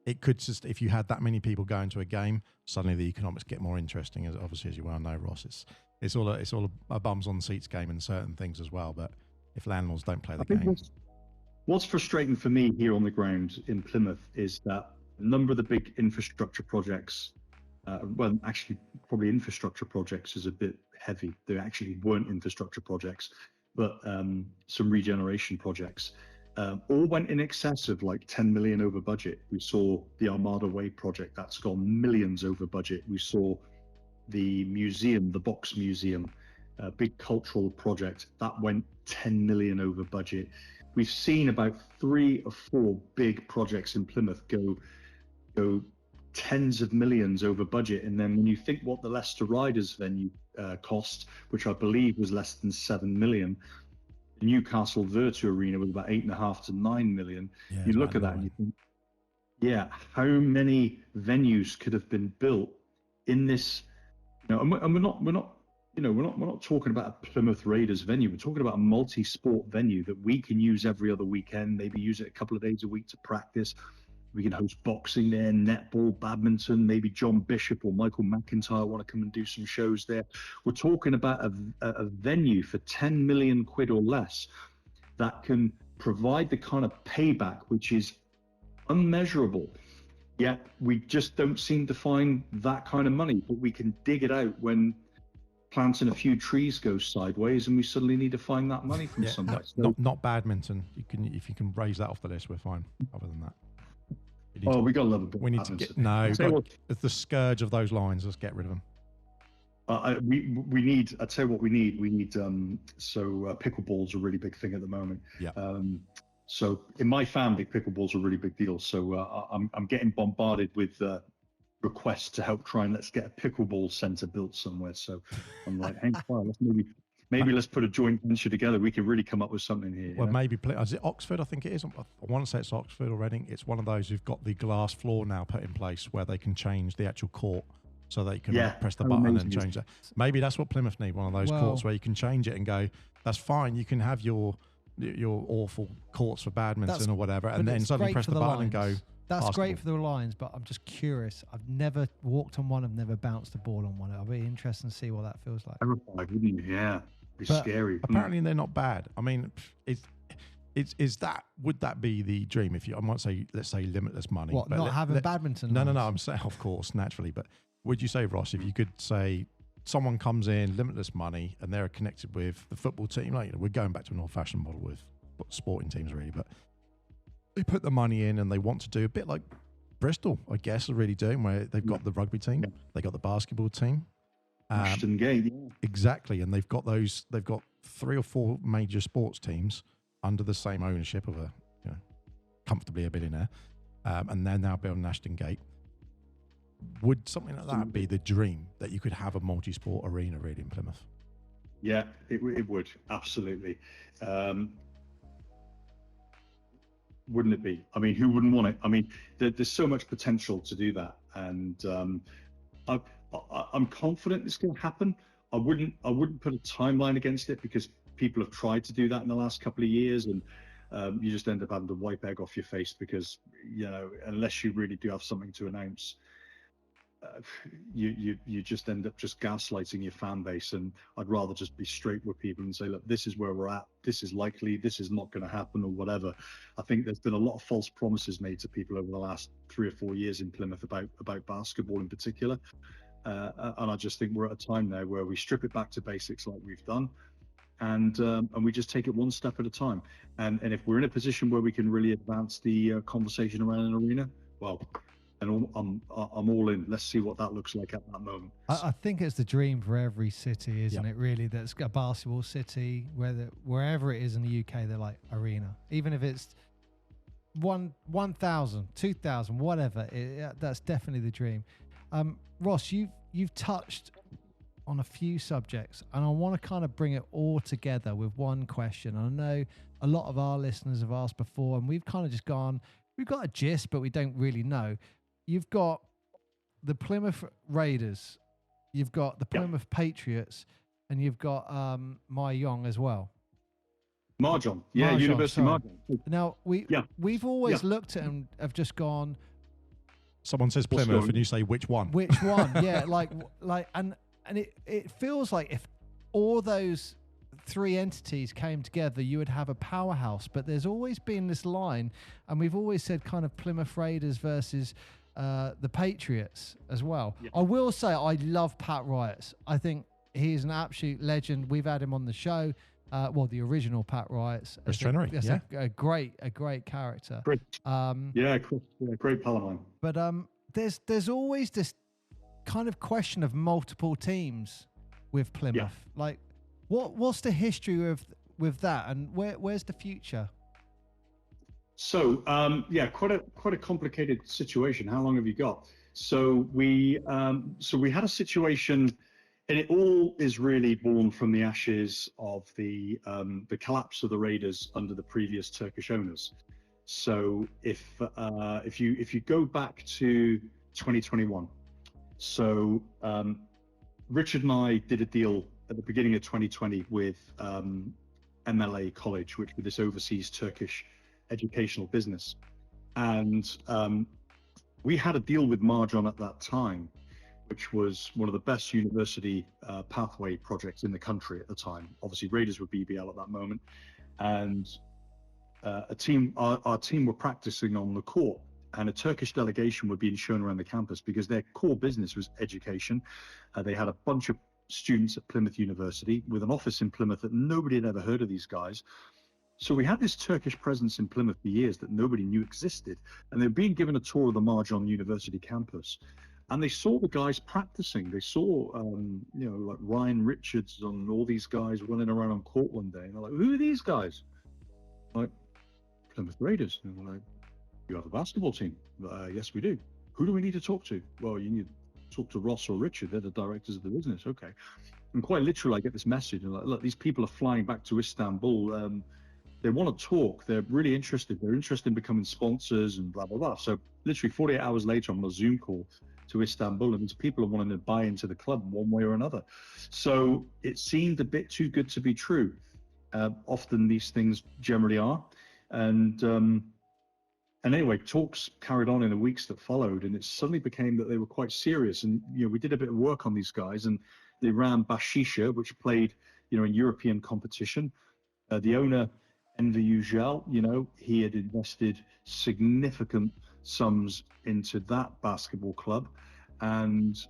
it could just, if you had that many people going to a game, suddenly the economics get more interesting. As obviously, as you well know, Ross, it's all a bums on seats game in certain things as well. But if landlords don't play the game, what's frustrating for me here on the ground in Plymouth is that a number of the big infrastructure projects, actually probably infrastructure projects is a bit heavy. They actually weren't infrastructure projects, but some regeneration projects. All went in excess of like 10 million over budget. We saw the Armada Way project, that's gone millions over budget. We saw the museum, the Box Museum, a big cultural project, that went 10 million over budget. We've seen about 3 or 4 big projects in Plymouth go tens of millions over budget. And then when you think what the Leicester Riders venue cost, which I believe was less than 7 million, Newcastle Virtu Arena with about 8.5 to 9 million. Yeah, You look at that and you think, yeah, how many venues could have been built in this? You know, and we're not talking about a Plymouth Raiders venue. We're talking about a multi-sport venue that we can use every other weekend. Maybe use it a couple of days a week to practice. We can host boxing there, netball, badminton. Maybe John Bishop or Michael McIntyre want to come and do some shows there. We're talking about a venue for 10 million quid or less that can provide the kind of payback which is unmeasurable. Yet we just don't seem to find that kind of money. But we can dig it out when planting a few trees goes sideways, and we suddenly need to find that money from somewhere. Not badminton. If you can raise that off the list, we're fine. Other than that. We got to love a bit. We need to get it's the scourge of those lines. Let's get rid of them. We need. I tell you what, we need. Pickleball's a really big thing at the moment. Yeah. So in my family, pickleball's a really big deal. So I'm getting bombarded with requests to help try and let's get a pickleball center built somewhere. So I'm like, hey, let's maybe let's put a joint venture together. We can really come up with something here. Well, maybe is it Oxford? I think it is. I want to say it's Oxford or Reading. It's one of those who've got the glass floor now put in place where they can change the actual court, so they can press the button and change that. Maybe that's what Plymouth need. One of those courts where you can change it and go, that's fine. You can have your awful courts for badminton or whatever, and then suddenly press the button and go. That's basketball. great for the Lions, but I'm just curious. I've never walked on one. I've never bounced a ball on one. I'll be interested to see what that feels like. Terrified, wouldn't you? Yeah. Scary. Apparently they're not bad. I mean, would that be the dream? If I might say, let's say limitless money. What, not having badminton? No. I'm saying, of course, naturally. But would you say, Ross, if you could say someone comes in, limitless money, and they're connected with the football team, like we're going back to an old-fashioned model with sporting teams, really, but they put the money in and they want to do a bit like Bristol, I guess, are really doing, where they've got the rugby team, they got the basketball team. Ashton Gate, exactly, and they've got 3 or 4 major sports teams under the same ownership of comfortably a billionaire, and they're now building Ashton Gate. Would something like that be the dream, that you could have a multi-sport arena really in Plymouth? Yeah, it would, absolutely. Wouldn't it be? I mean, who wouldn't want it? I mean, there's so much potential to do that, and I'm confident it's going to happen. I wouldn't put a timeline against it, because people have tried to do that in the last couple of years, and you just end up having to wipe egg off your face, because unless you really do have something to announce, you just end up just gaslighting your fan base. And I'd rather just be straight with people and say, look, this is where we're at, this is likely, this is not going to happen, or whatever. I think there's been a lot of false promises made to people over the last 3 or 4 years in Plymouth about basketball in particular, and I just think we're at a time now where we strip it back to basics like we've done, and we just take it one step at a time. And if we're in a position where we can really advance the conversation around an arena, well, and I'm all in. Let's see what that looks like at that moment. I think it's the dream for every city, isn't it? Really, that's a basketball city, wherever it is in the UK, they're like arena. Even if it's 1,000, 2,000, whatever, that's definitely the dream. Ross, you've touched on a few subjects, and I want to kind of bring it all together with one question. I know a lot of our listeners have asked before, and we've kind of just gone, we've got a gist, but we don't really know. You've got the Plymouth Raiders, you've got the Plymouth Patriots, and you've got Mahjong as well. Mahjong, University Mahjong. Now we've always looked at and have just gone. Someone says Plymouth, and you say which one? Which one? Yeah, and it feels like if all those 3 entities came together, you would have a powerhouse. But there's always been this line, and we've always said kind of Plymouth Raiders versus the Patriots as well. Yeah. I will say I love Pat Riotts. I think he's an absolute legend. We've had him on the show. The original Pat Riotts. A great character. Great. Great pal of mine. But there's always this kind of question of multiple teams with Plymouth. Yeah. Like, what's the history with that, and where's the future? So quite a complicated situation. How long have you got? So we had a situation And it all is really born from the ashes of the collapse of the Raiders under the previous Turkish owners. So if you go back to 2021, so Richard and I did a deal at the beginning of 2020 with MLA College, which was this overseas Turkish educational business, and we had a deal with Marjon at that time, which was one of the best university pathway projects in the country at the time. Obviously, Raiders were BBL at that moment, and our team were practicing on the court, and a Turkish delegation were being shown around the campus because their core business was education. They had a bunch of students at Plymouth University with an office in Plymouth that nobody had ever heard of these guys. So we had this Turkish presence in Plymouth for years that nobody knew existed, and they were being given a tour of the Marjon University campus. And they saw the guys practicing. They saw, like Ryan Richards and all these guys running around on court one day. And they're like, who are these guys? Like, Plymouth Raiders. And we're like, you have a basketball team? Yes, we do. Who do we need to talk to? Well, you need to talk to Ross or Richard. They're the directors of the business. Okay. And quite literally, I get this message. And like, look, these people are flying back to Istanbul. They want to talk. They're really interested. They're interested in becoming sponsors and blah, blah, blah. So literally 48 hours later, I'm on a Zoom call to Istanbul, and these people are wanting to buy into the club one way or another. So it seemed a bit too good to be true. Often these things generally are. And anyway, talks carried on in the weeks that followed, and it suddenly became that they were quite serious. And we did a bit of work on these guys, and they ran Bashisha, which played in European competition. The owner, Enver Yücel, he had invested significant sums into that basketball club, and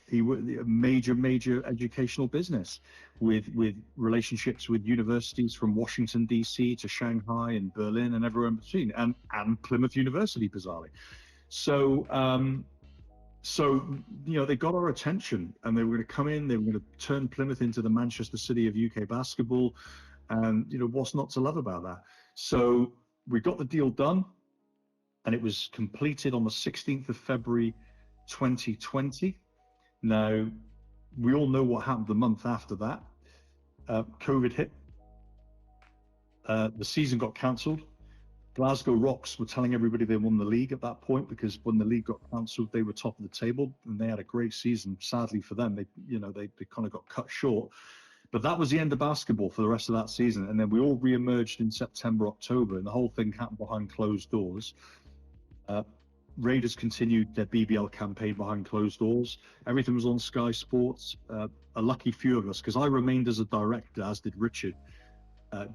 he was a major educational business with relationships with universities from Washington DC to Shanghai and Berlin and everywhere in between, and Plymouth University, bizarrely. So they got our attention, and they were going to come in. They were going to turn Plymouth into the Manchester City of UK basketball, and what's not to love about that? So we got the deal done, and it was completed on the 16th of February 2020. Now, we all know what happened the month after that. COVID hit. The season got cancelled. Glasgow Rocks were telling everybody they won the league at that point, because when the league got cancelled, they were top of the table, and they had a great season. Sadly for them, they kind of got cut short. But that was the end of basketball for the rest of that season. And then we all re-emerged in September, October, and the whole thing happened behind closed doors. Raiders continued their BBL campaign behind closed doors. Everything was on Sky Sports. A lucky few of us, because I remained as a director, as did Richard,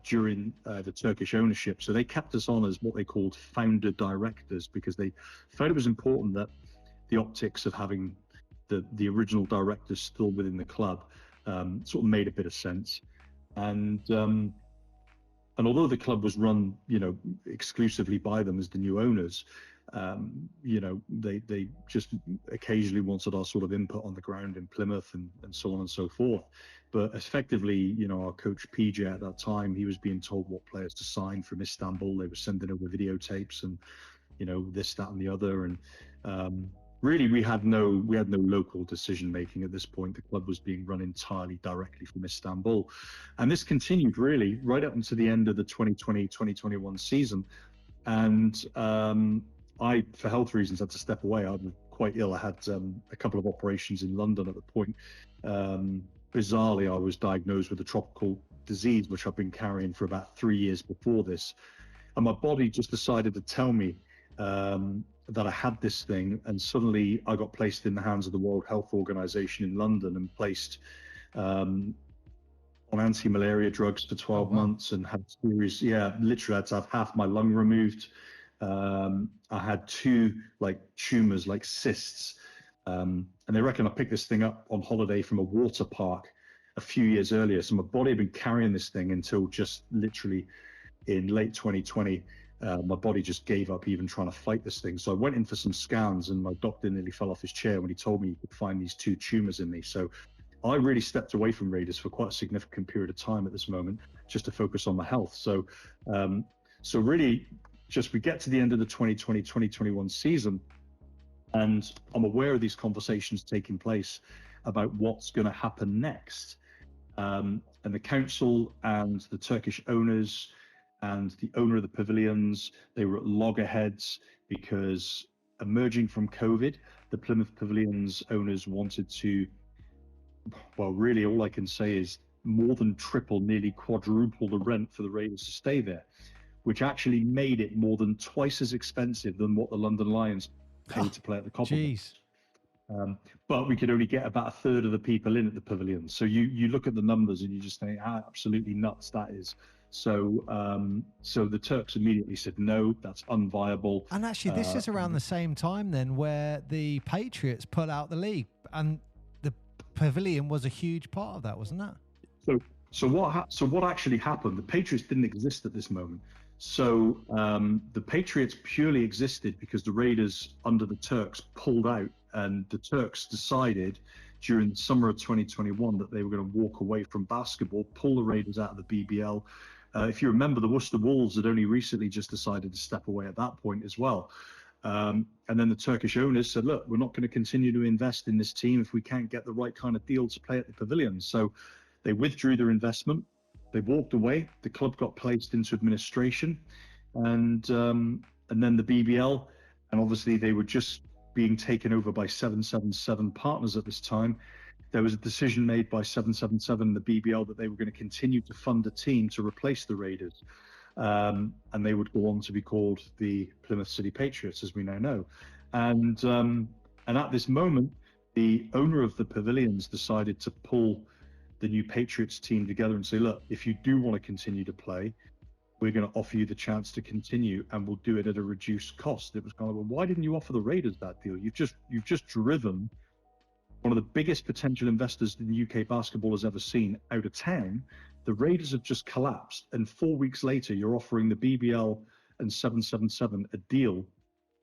during the Turkish ownership. So they kept us on as what they called founder directors, because they felt it was important that the optics of having the original directors still within the club sort of made a bit of sense. And although the club was run, exclusively by them as the new owners, they just occasionally wanted our sort of input on the ground in Plymouth and so on and so forth. But effectively, our coach PJ at that time, he was being told what players to sign from Istanbul. They were sending over videotapes and, this, that, and the other. And really, we had no local decision making at this point. The club was being run entirely directly from Istanbul, and this continued really right up until the end of the 2020-2021 season. And I, for health reasons, had to step away. I was quite ill. I had a couple of operations in London at the point. Bizarrely, I was diagnosed with a tropical disease, which I've been carrying for about 3 years before this. And my body just decided to tell me that I had this thing. And suddenly I got placed in the hands of the World Health Organization in London and placed on anti-malaria drugs for 12 months, and had serious, literally had to have half my lung removed. I had 2 tumors, like cysts, and they reckon I picked this thing up on holiday from a water park a few years earlier. So my body had been carrying this thing until just literally in late 2020. My body just gave up even trying to fight this thing. So I went in for some scans, and my doctor nearly fell off his chair when he told me he could find these 2 tumors in me. So I really stepped away from Raiders for quite a significant period of time at this moment, just to focus on my health. So, really, just we get to the end of the 2020-2021 season, and I'm aware of these conversations taking place about what's going to happen next. And the council and the Turkish owners and the owner of the pavilions, they were at loggerheads because emerging from COVID, the Plymouth Pavilions owners wanted to, well, really all I can say is more than triple, nearly quadruple the rent for the Raiders to stay there, which actually made it more than twice as expensive than what the London Lions paid to play at the Copper. Jeez. But we could only get about a third of the people in at the pavilion. So you look at the numbers and you just think, how absolutely nuts that is. So so the Turks immediately said, no, that's unviable. And actually, this is around the same time then where the Patriots put out the league, and the pavilion was a huge part of that, wasn't it? So what actually happened? The Patriots didn't exist at this moment. So the Patriots purely existed because the Raiders under the Turks pulled out, and the Turks decided during the summer of 2021 that they were going to walk away from basketball, pull the Raiders out of the BBL. If you remember, the Worcester Wolves had only recently just decided to step away at that point as well. And then the Turkish owners said, look, we're not going to continue to invest in this team if we can't get the right kind of deal to play at the pavilion. So they withdrew their investment. They walked away. The club got placed into administration, and then the BBL, and obviously they were just being taken over by 777 partners at this time. There was a decision made by 777 and the BBL that they were going to continue to fund a team to replace the Raiders, and they would go on to be called the Plymouth City Patriots, as we now know. And at this moment, the owner of the pavilions decided to pull the new Patriots team together and say, look, if you do want to continue to play, we're going to offer you the chance to continue, and we'll do it at a reduced cost. It was kind of, well, why didn't you offer the Raiders that deal? You've just driven one of the biggest potential investors in UK basketball has ever seen out of town. The Raiders have just collapsed, and 4 weeks later, you're offering the BBL and 777 a deal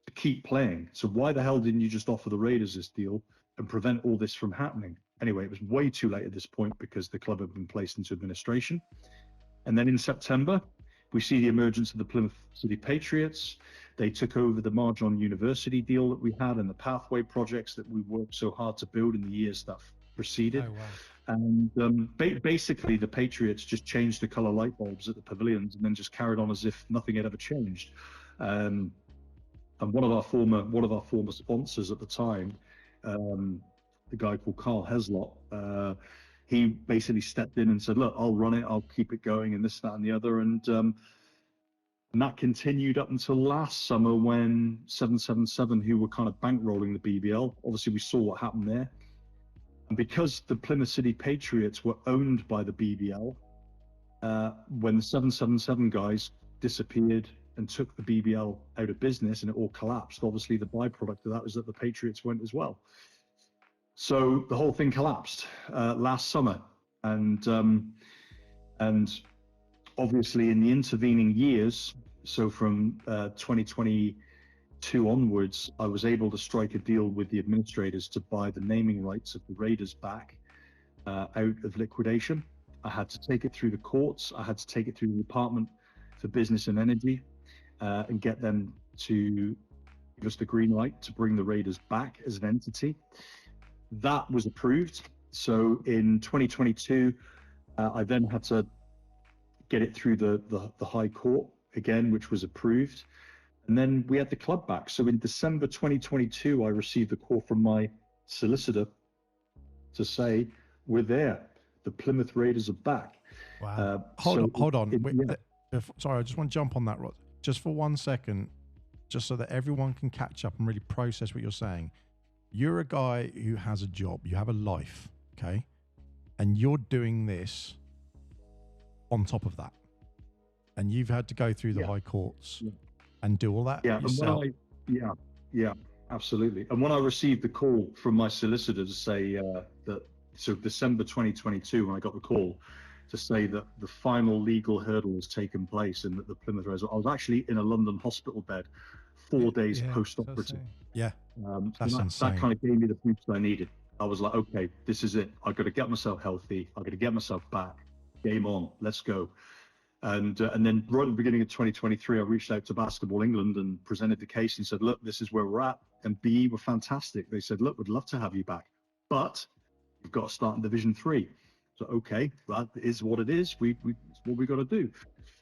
to keep playing. So why the hell didn't you just offer the Raiders this deal and prevent all this from happening? Anyway, it was way too late at this point because the club had been placed into administration. And then in September, we see the emergence of the Plymouth City Patriots. They took over the Marjon University deal that we had and the pathway projects that we worked so hard to build in the years that preceded. Oh, wow. And basically, the Patriots just changed the color light bulbs at the pavilions and then just carried on as if nothing had ever changed. And one of our former sponsors at the time, the guy called Carl Heslop, he basically stepped in and said, look, I'll run it, I'll keep it going, and this, that, and the other. And that continued up until last summer when 777, who were kind of bankrolling the BBL, obviously we saw what happened there. And because the Plymouth City Patriots were owned by the BBL, when the 777 guys disappeared and took the BBL out of business and it all collapsed, obviously the byproduct of that was that the Patriots went as well. So the whole thing collapsed last summer, and obviously in the intervening years, so from 2022 onwards, I was able to strike a deal with the administrators to buy the naming rights of the Raiders back out of liquidation. I had to take it through the courts. I had to take it through the Department for Business and Energy and get them to give us the green light to bring the Raiders back as an entity. That was approved. So in 2022, I then had to get it through the High Court again, which was approved. And then we had the club back. So in December 2022, I received a call from my solicitor to say, we're there. The Plymouth Raiders are back. Wow. Hold on. Sorry, I just want to jump on that, Rod, just for 1 second, just so that everyone can catch up and really process what you're saying. You're a guy who has a job, you have a life, okay? And you're doing this on top of that. And you've had to go through the high courts and do all that yourself. Yeah, absolutely. And when I received the call from my solicitor to say so December 2022, when I got the call to say that the final legal hurdle has taken place and that the Plymouth Raiders, I was actually in a London hospital bed 4 days post-operative. That's insane. That kind of gave me the boost I needed. I was like, okay, this is it. I've got to get myself healthy. I've got to get myself back. Game on. Let's go. And then right at the beginning of 2023, I reached out to Basketball England and presented the case and said, look, this is where we're at. And BE were fantastic. They said, look, we'd love to have you back. But we've got to start in Division 3. So, okay, that is what it is. It's what we got to do.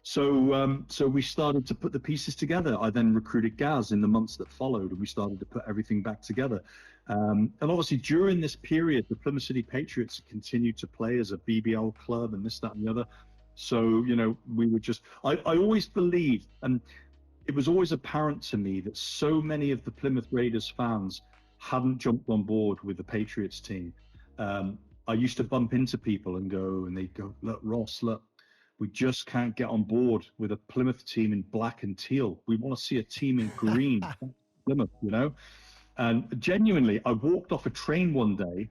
So we started to put the pieces together. I then recruited Gaz in the months that followed, and we started to put everything back together. And obviously during this period, the Plymouth City Patriots continued to play as a BBL club and this, that, and the other. So, we were just, I always believed, and it was always apparent to me that so many of the Plymouth Raiders fans hadn't jumped on board with the Patriots team. I used to bump into people and they'd go, look, Ross, look, we just can't get on board with a Plymouth team in black and teal. We want to see a team in green, Plymouth, And genuinely, I walked off a train one day,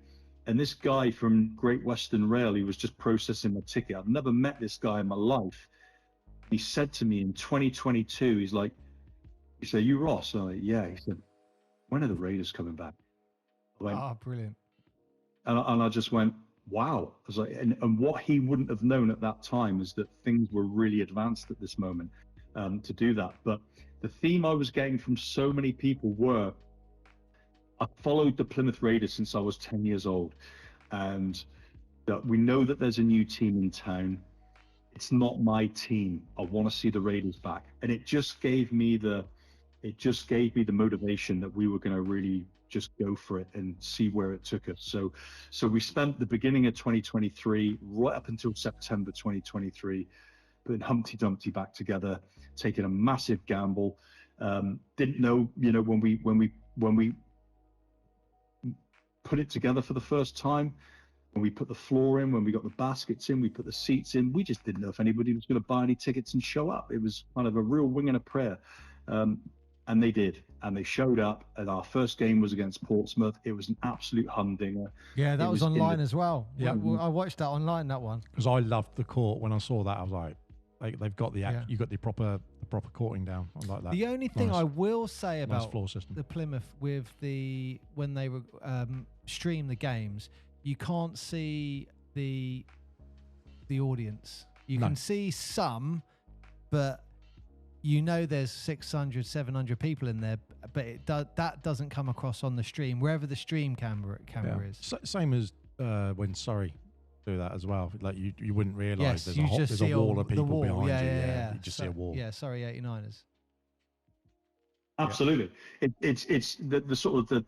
and this guy from Great Western Rail, he was just processing my ticket. I've never met this guy in my life. He said to me in 2022, he said, you Ross? And I'm like, yeah. He said, when are the Raiders coming back? I went, Brilliant. And I just went, wow. I was like, and what he wouldn't have known at that time is that things were really advanced at this moment to do that. But the theme I was getting from so many people were, I followed the Plymouth Raiders since I was 10 years old. And that we know that there's a new team in town. It's not my team. I want to see the Raiders back. And it just gave me the motivation that we were going to really just go for it and see where it took us. So we spent the beginning of 2023 right up until September 2023 putting Humpty Dumpty back together, taking a massive gamble. Didn't know, when we put it together for the first time, when we put the floor in, when we got the baskets in, we put the seats in, we just didn't know if anybody was going to buy any tickets and show up. It was kind of a real wing and a prayer. And they did, and they showed up, and our first game was against Portsmouth. It was an absolute humdinger. Yeah, that was online as well. Yeah, I watched that online, that one. Because I loved the court. When I saw that, I was like, they've got you got the proper courting down. I like that. The only thing I will say about floor system. the Plymouth when they stream the games, you can't see the audience. You can see some, but there's 600, 700 people in there, but that doesn't come across on the stream, wherever the stream camera is. Same as when Surrey do that as well. Like you wouldn't realise there's a wall of people behind you. Yeah. You just see a wall. Yeah, sorry, 89ers. Absolutely. It's the sort of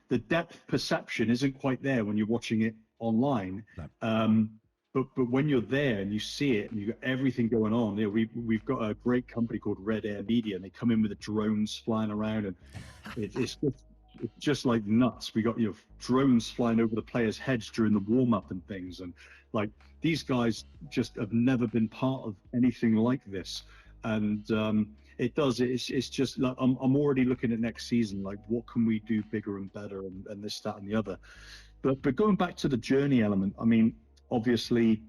the depth perception isn't quite there when you're watching it online. No. But when you're there and you see it and you've got everything going on, we've got a great company called Red Air Media, and they come in with the drones flying around, and it's just like nuts. We got drones flying over the players' heads during the warm up and things, and like these guys just have never been part of anything like this, and it's just like I'm already looking at next season, like what can we do bigger and better, and this, that, and the other. But going back to the journey element, I mean, obviously,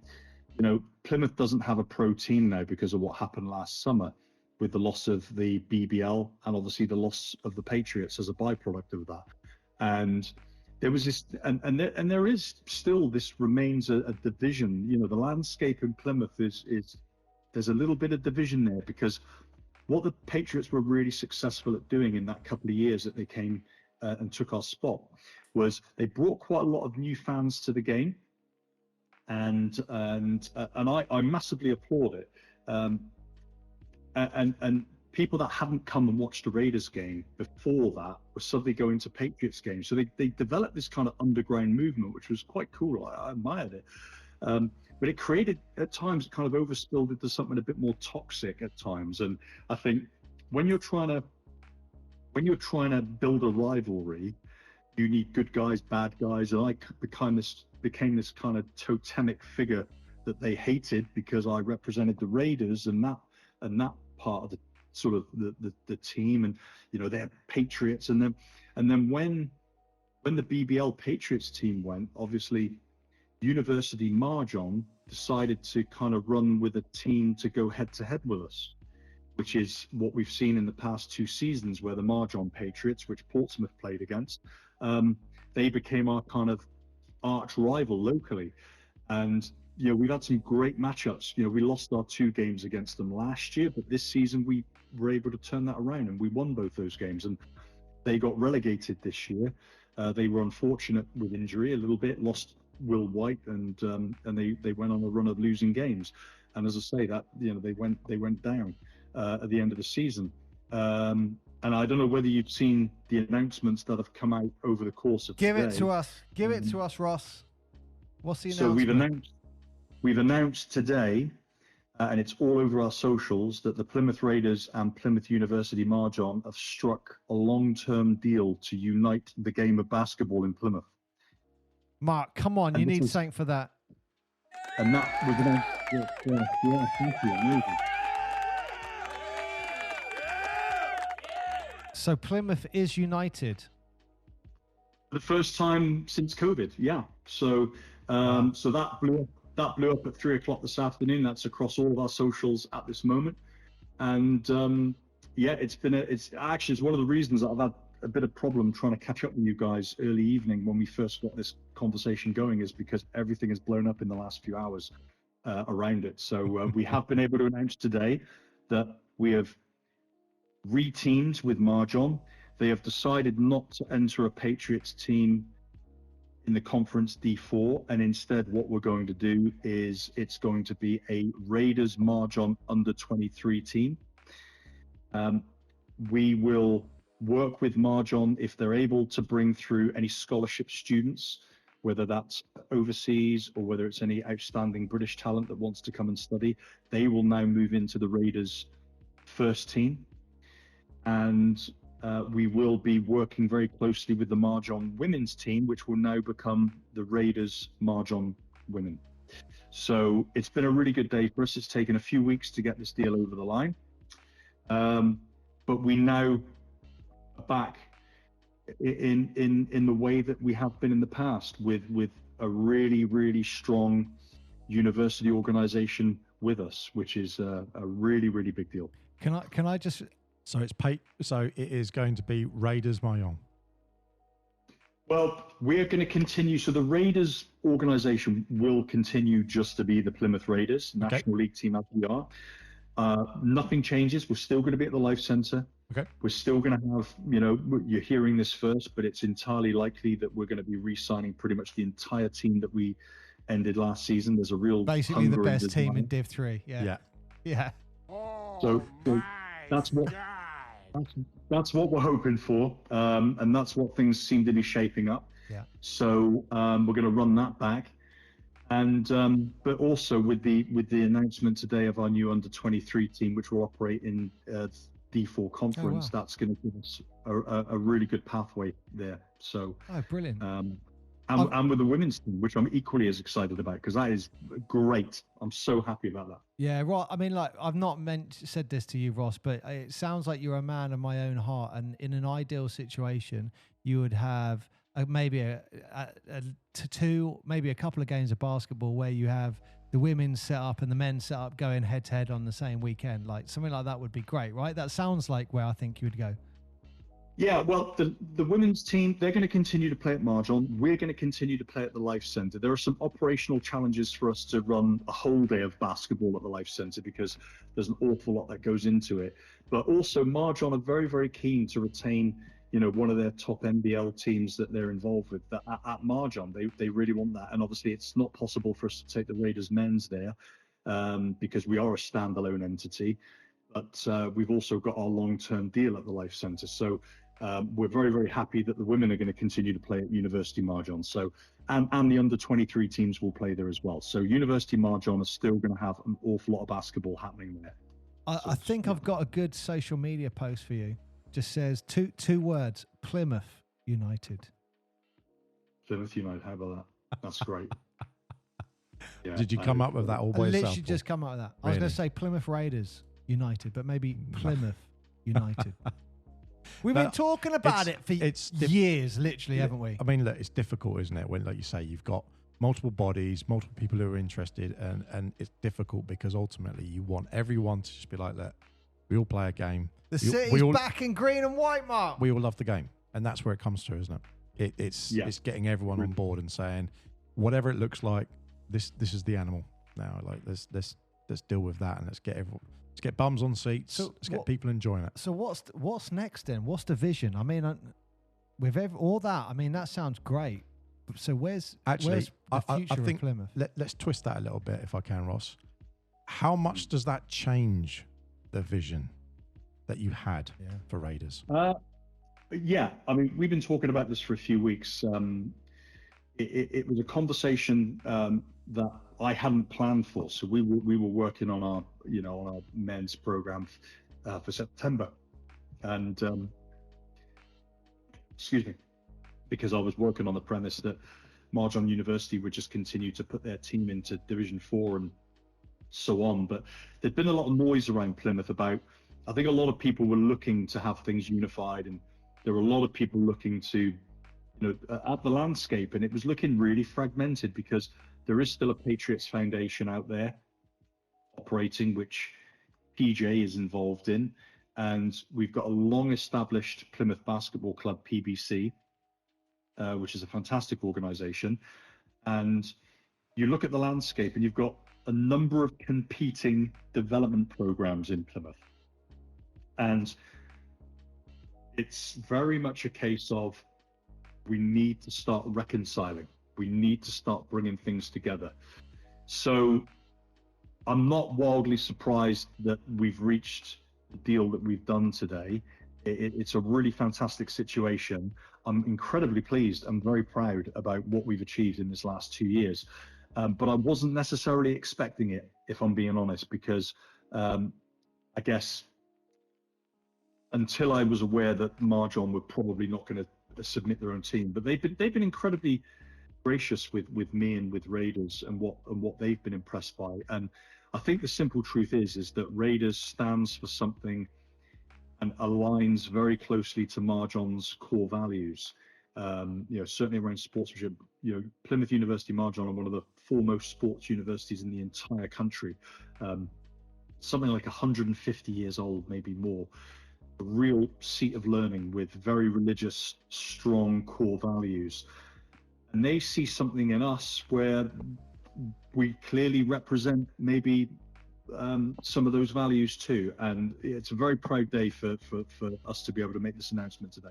Plymouth doesn't have a pro team now because of what happened last summer with the loss of the BBL and obviously the loss of the Patriots as a byproduct of that. And there was this, and there is still, this remains a division. The landscape in Plymouth is there's a little bit of division there, because what the Patriots were really successful at doing in that couple of years that they came and took our spot was they brought quite a lot of new fans to the game. And I massively applaud it. And people that hadn't come and watched a Raiders game before that were suddenly going to Patriots games. So they developed this kind of underground movement, which was quite cool. I admired it. But it created, at times, it kind of overspilled into something a bit more toxic at times. And I think when you're trying to build a rivalry, you need good guys, bad guys, and I became this kind of totemic figure that they hated because I represented the Raiders and that part of the sort of the team, and they're Patriots, and then when the BBL Patriots team went, obviously University Marjon decided to kind of run with a team to go head to head with us, which is what we've seen in the past 2 seasons, where the Marjon Patriots, which Portsmouth played against, they became our kind of arch rival locally. And we've had some great matchups. We lost our 2 games against them last year, but this season we were able to turn that around and we won both those games, and they got relegated this year. They were unfortunate with injury a little bit, lost Will White, and they went on a run of losing games. And as I say, that they went down at the end of the season. And I don't know whether you've seen the announcements that have come out over the course of Give today. it to us. Give it to us, Ross. What's the So announcement? we've announced today, and it's all over our socials, that the Plymouth Raiders and Plymouth University Mahjong have struck a long-term deal to unite the game of basketball in Plymouth. Mark, come on, And you this need is- something for that. And that was announced. Yeah, thank you. Amazing. So Plymouth is united. The first time since COVID, yeah. So, so that blew up at 3:00 this afternoon. That's across all of our socials at this moment, and yeah, it's one of the reasons that I've had a bit of problem trying to catch up with you guys early evening when we first got this conversation going, is because everything has blown up in the last few hours around it. So we have been able to announce today that we have re-teamed with Mahjong. They have decided not to enter a Patriots team in the Conference D4, and instead what we're going to do is it's going to be a Raiders Mahjong under-23 team. We will work with Mahjong if they're able to bring through any scholarship students, whether that's overseas or whether it's any outstanding British talent that wants to come and study. They will now move into the Raiders first team. And we will be working very closely with the Mahjong women's team, which will now become the Raiders Mahjong women. So it's been a really good day for us. It's taken a few weeks to get this deal over the line. But we now are back in the way that we have been in the past, with a really, really strong university organization with us, which is a really, really big deal. Can I just... So so it is going to be Raiders Mahjong. Well, we're going to continue. So the Raiders organization will continue just to be the Plymouth Raiders National League team as we are. Nothing changes. We're still going to be at the Life Center. Okay. We're still going to have, you're hearing this first, but it's entirely likely that we're going to be re-signing pretty much the entire team that we ended last season. There's a real basically the hunger and best team desire. in Div 3. Yeah. So that's what we're hoping for, and that's what things seem to be shaping up. Yeah. So we're going to run that back, and but also with the announcement today of our new under-23 team, which will operate in D4 conference. wow. That's going to give us a really good pathway there. So Brilliant. and with the women's team, which I'm equally as excited about, because that is great. I'm so happy about that. Yeah, right. I mean, like, I've not said this to you, Ross, but it sounds like you're a man of my own heart. And in an ideal situation, you would have maybe a couple of games of basketball where you have the women's set up and the men's set up going head to head on the same weekend. Like, something like that would be great, right? That sounds like where I think you would go. Yeah, well, the women's team, they're going to continue to play at Mahjong. We're going to continue to play at the Life Center. There are some operational challenges for us to run a whole day of basketball at the Life Center because there's an awful lot that goes into it. But also, Mahjong are very, very keen to retain, one of their top NBL teams that they're involved with at Mahjong. They really want that. And obviously, it's not possible for us to take the Raiders men's there because we are a standalone entity. But we've also got our long-term deal at the Life Center. So we're very, very happy that the women are going to continue to play at University Mahjong. So, and the under-23 teams will play there as well. So University Mahjong are still going to have an awful lot of basketball happening there. I think I've got a good social media post for you. Just says two words: Plymouth United. Plymouth United. How about that? That's great. Yeah, did you come up with that all by yourself? yourself? Literally just come up with that. I was going to say Plymouth Raiders United, but maybe Plymouth United. We've been talking about it for years, literally, haven't we? I mean, look, it's difficult, isn't it? When, like you say, you've got multiple bodies, multiple people who are interested, and it's difficult because ultimately you want everyone to just be like, look, we all play a game. The city's back in green and white, Mark. We all love the game, and that's where it comes to, isn't it? It's getting everyone on board and saying, whatever it looks like, this is the animal now. Like let's deal with that, and let's get bums on seats. Let's get people enjoying it. So what's next then? What's the vision? I mean, with all that, I mean, that sounds great. So where's Actually, the I future think of Plymouth? let's twist that a little bit, if I can, Ross. How much does that change the vision that you had for Raiders? Yeah, I mean, we've been talking about this for a few weeks. It was a conversation that I hadn't planned for. So we were working on our men's program for September, and excuse me, because I was working on the premise that Marjon University would just continue to put their team into Division 4 and so on. But there'd been a lot of noise around Plymouth about, I think a lot of people were looking to have things unified, and there were a lot of people looking to, at the landscape, and it was looking really fragmented because there is still a Patriots Foundation out there operating, which PJ is involved in. And we've got a long established Plymouth Basketball Club, PBC, which is a fantastic organization. And you look at the landscape and you've got a number of competing development programs in Plymouth. And it's very much a case of, we need to start reconciling. We need to start bringing things together. So I'm not wildly surprised that we've reached the deal that we've done today. It's a really fantastic situation. I'm incredibly pleased. I'm very proud about what we've achieved in this last 2 years. But I wasn't necessarily expecting it, if I'm being honest, because I guess until I was aware that Marjon were probably not going to submit their own team, but they've been incredibly gracious with me and with Raiders and what they've been impressed by. And I think the simple truth is that Raiders stands for something and aligns very closely to Marjon's core values. Certainly around sportsmanship. Plymouth University Marjon are one of the foremost sports universities in the entire country. Something like 150 years old, maybe more. A real seat of learning with very religious, strong core values. And they see something in us where we clearly represent maybe some of those values too. And it's a very proud day for us to be able to make this announcement today.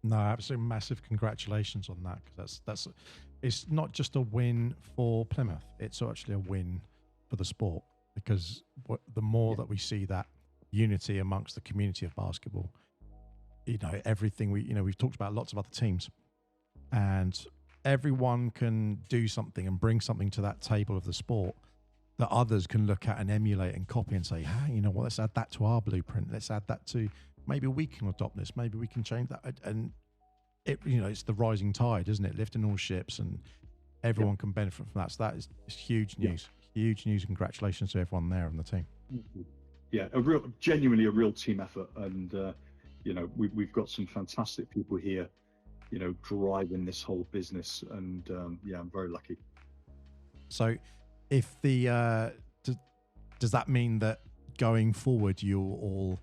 No, absolutely massive congratulations on that, because that's it's not just a win for Plymouth, it's actually a win for the sport, because the more that we see that unity amongst the community of basketball, everything we've talked about lots of other teams, and everyone can do something and bring something to that table of the sport that others can look at and emulate and copy and say, hey, let's add that to our blueprint. Let's add that to, maybe we can adopt this. Maybe we can change that. And it's the rising tide, isn't it? Lifting all ships, and everyone can benefit from that. So that is huge news. Huge news. Congratulations to everyone there on the team. Yeah, genuinely a real team effort. And, we've got some fantastic people here, driving this whole business. And I'm very lucky. So if does that mean that going forward you're all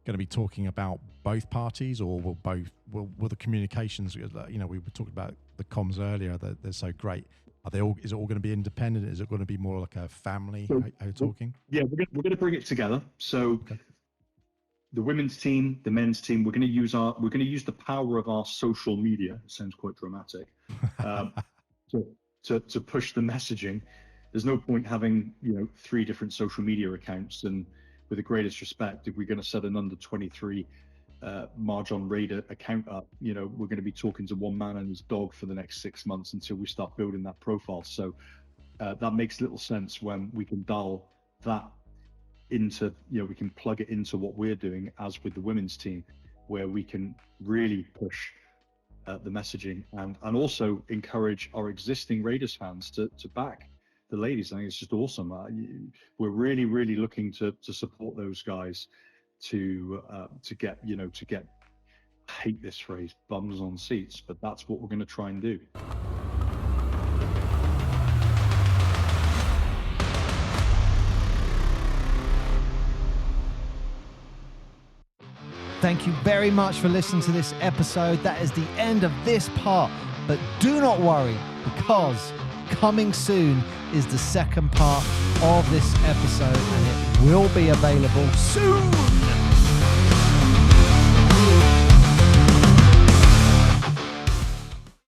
going to be talking about both parties, or will the communications, we were talking about the comms earlier, that they're so great, is it all going to be independent? Is it going to be more like a family? So, how you're talking? Yeah, we're going to bring it together. So the women's team, the men's team, we're going to use the power of our social media. It sounds quite dramatic. To push the messaging. There's no point having 3 different social media accounts. And with the greatest respect, if we're going to set an under 23 Marjon Raider account up, we're going to be talking to one man and his dog for the next 6 months until we start building that profile. So that makes little sense when we can dial that into, we can plug it into what we're doing as with the women's team, where we can really push the messaging and also encourage our existing Raiders fans to back the ladies. I think it's just awesome. We're really, really looking to support those guys to get, I hate this phrase, bums on seats, but that's what we're going to try and do. Thank you very much for listening to this episode. That is the end of this part, but do not worry, because coming soon is the second part of this episode, and it will be available soon.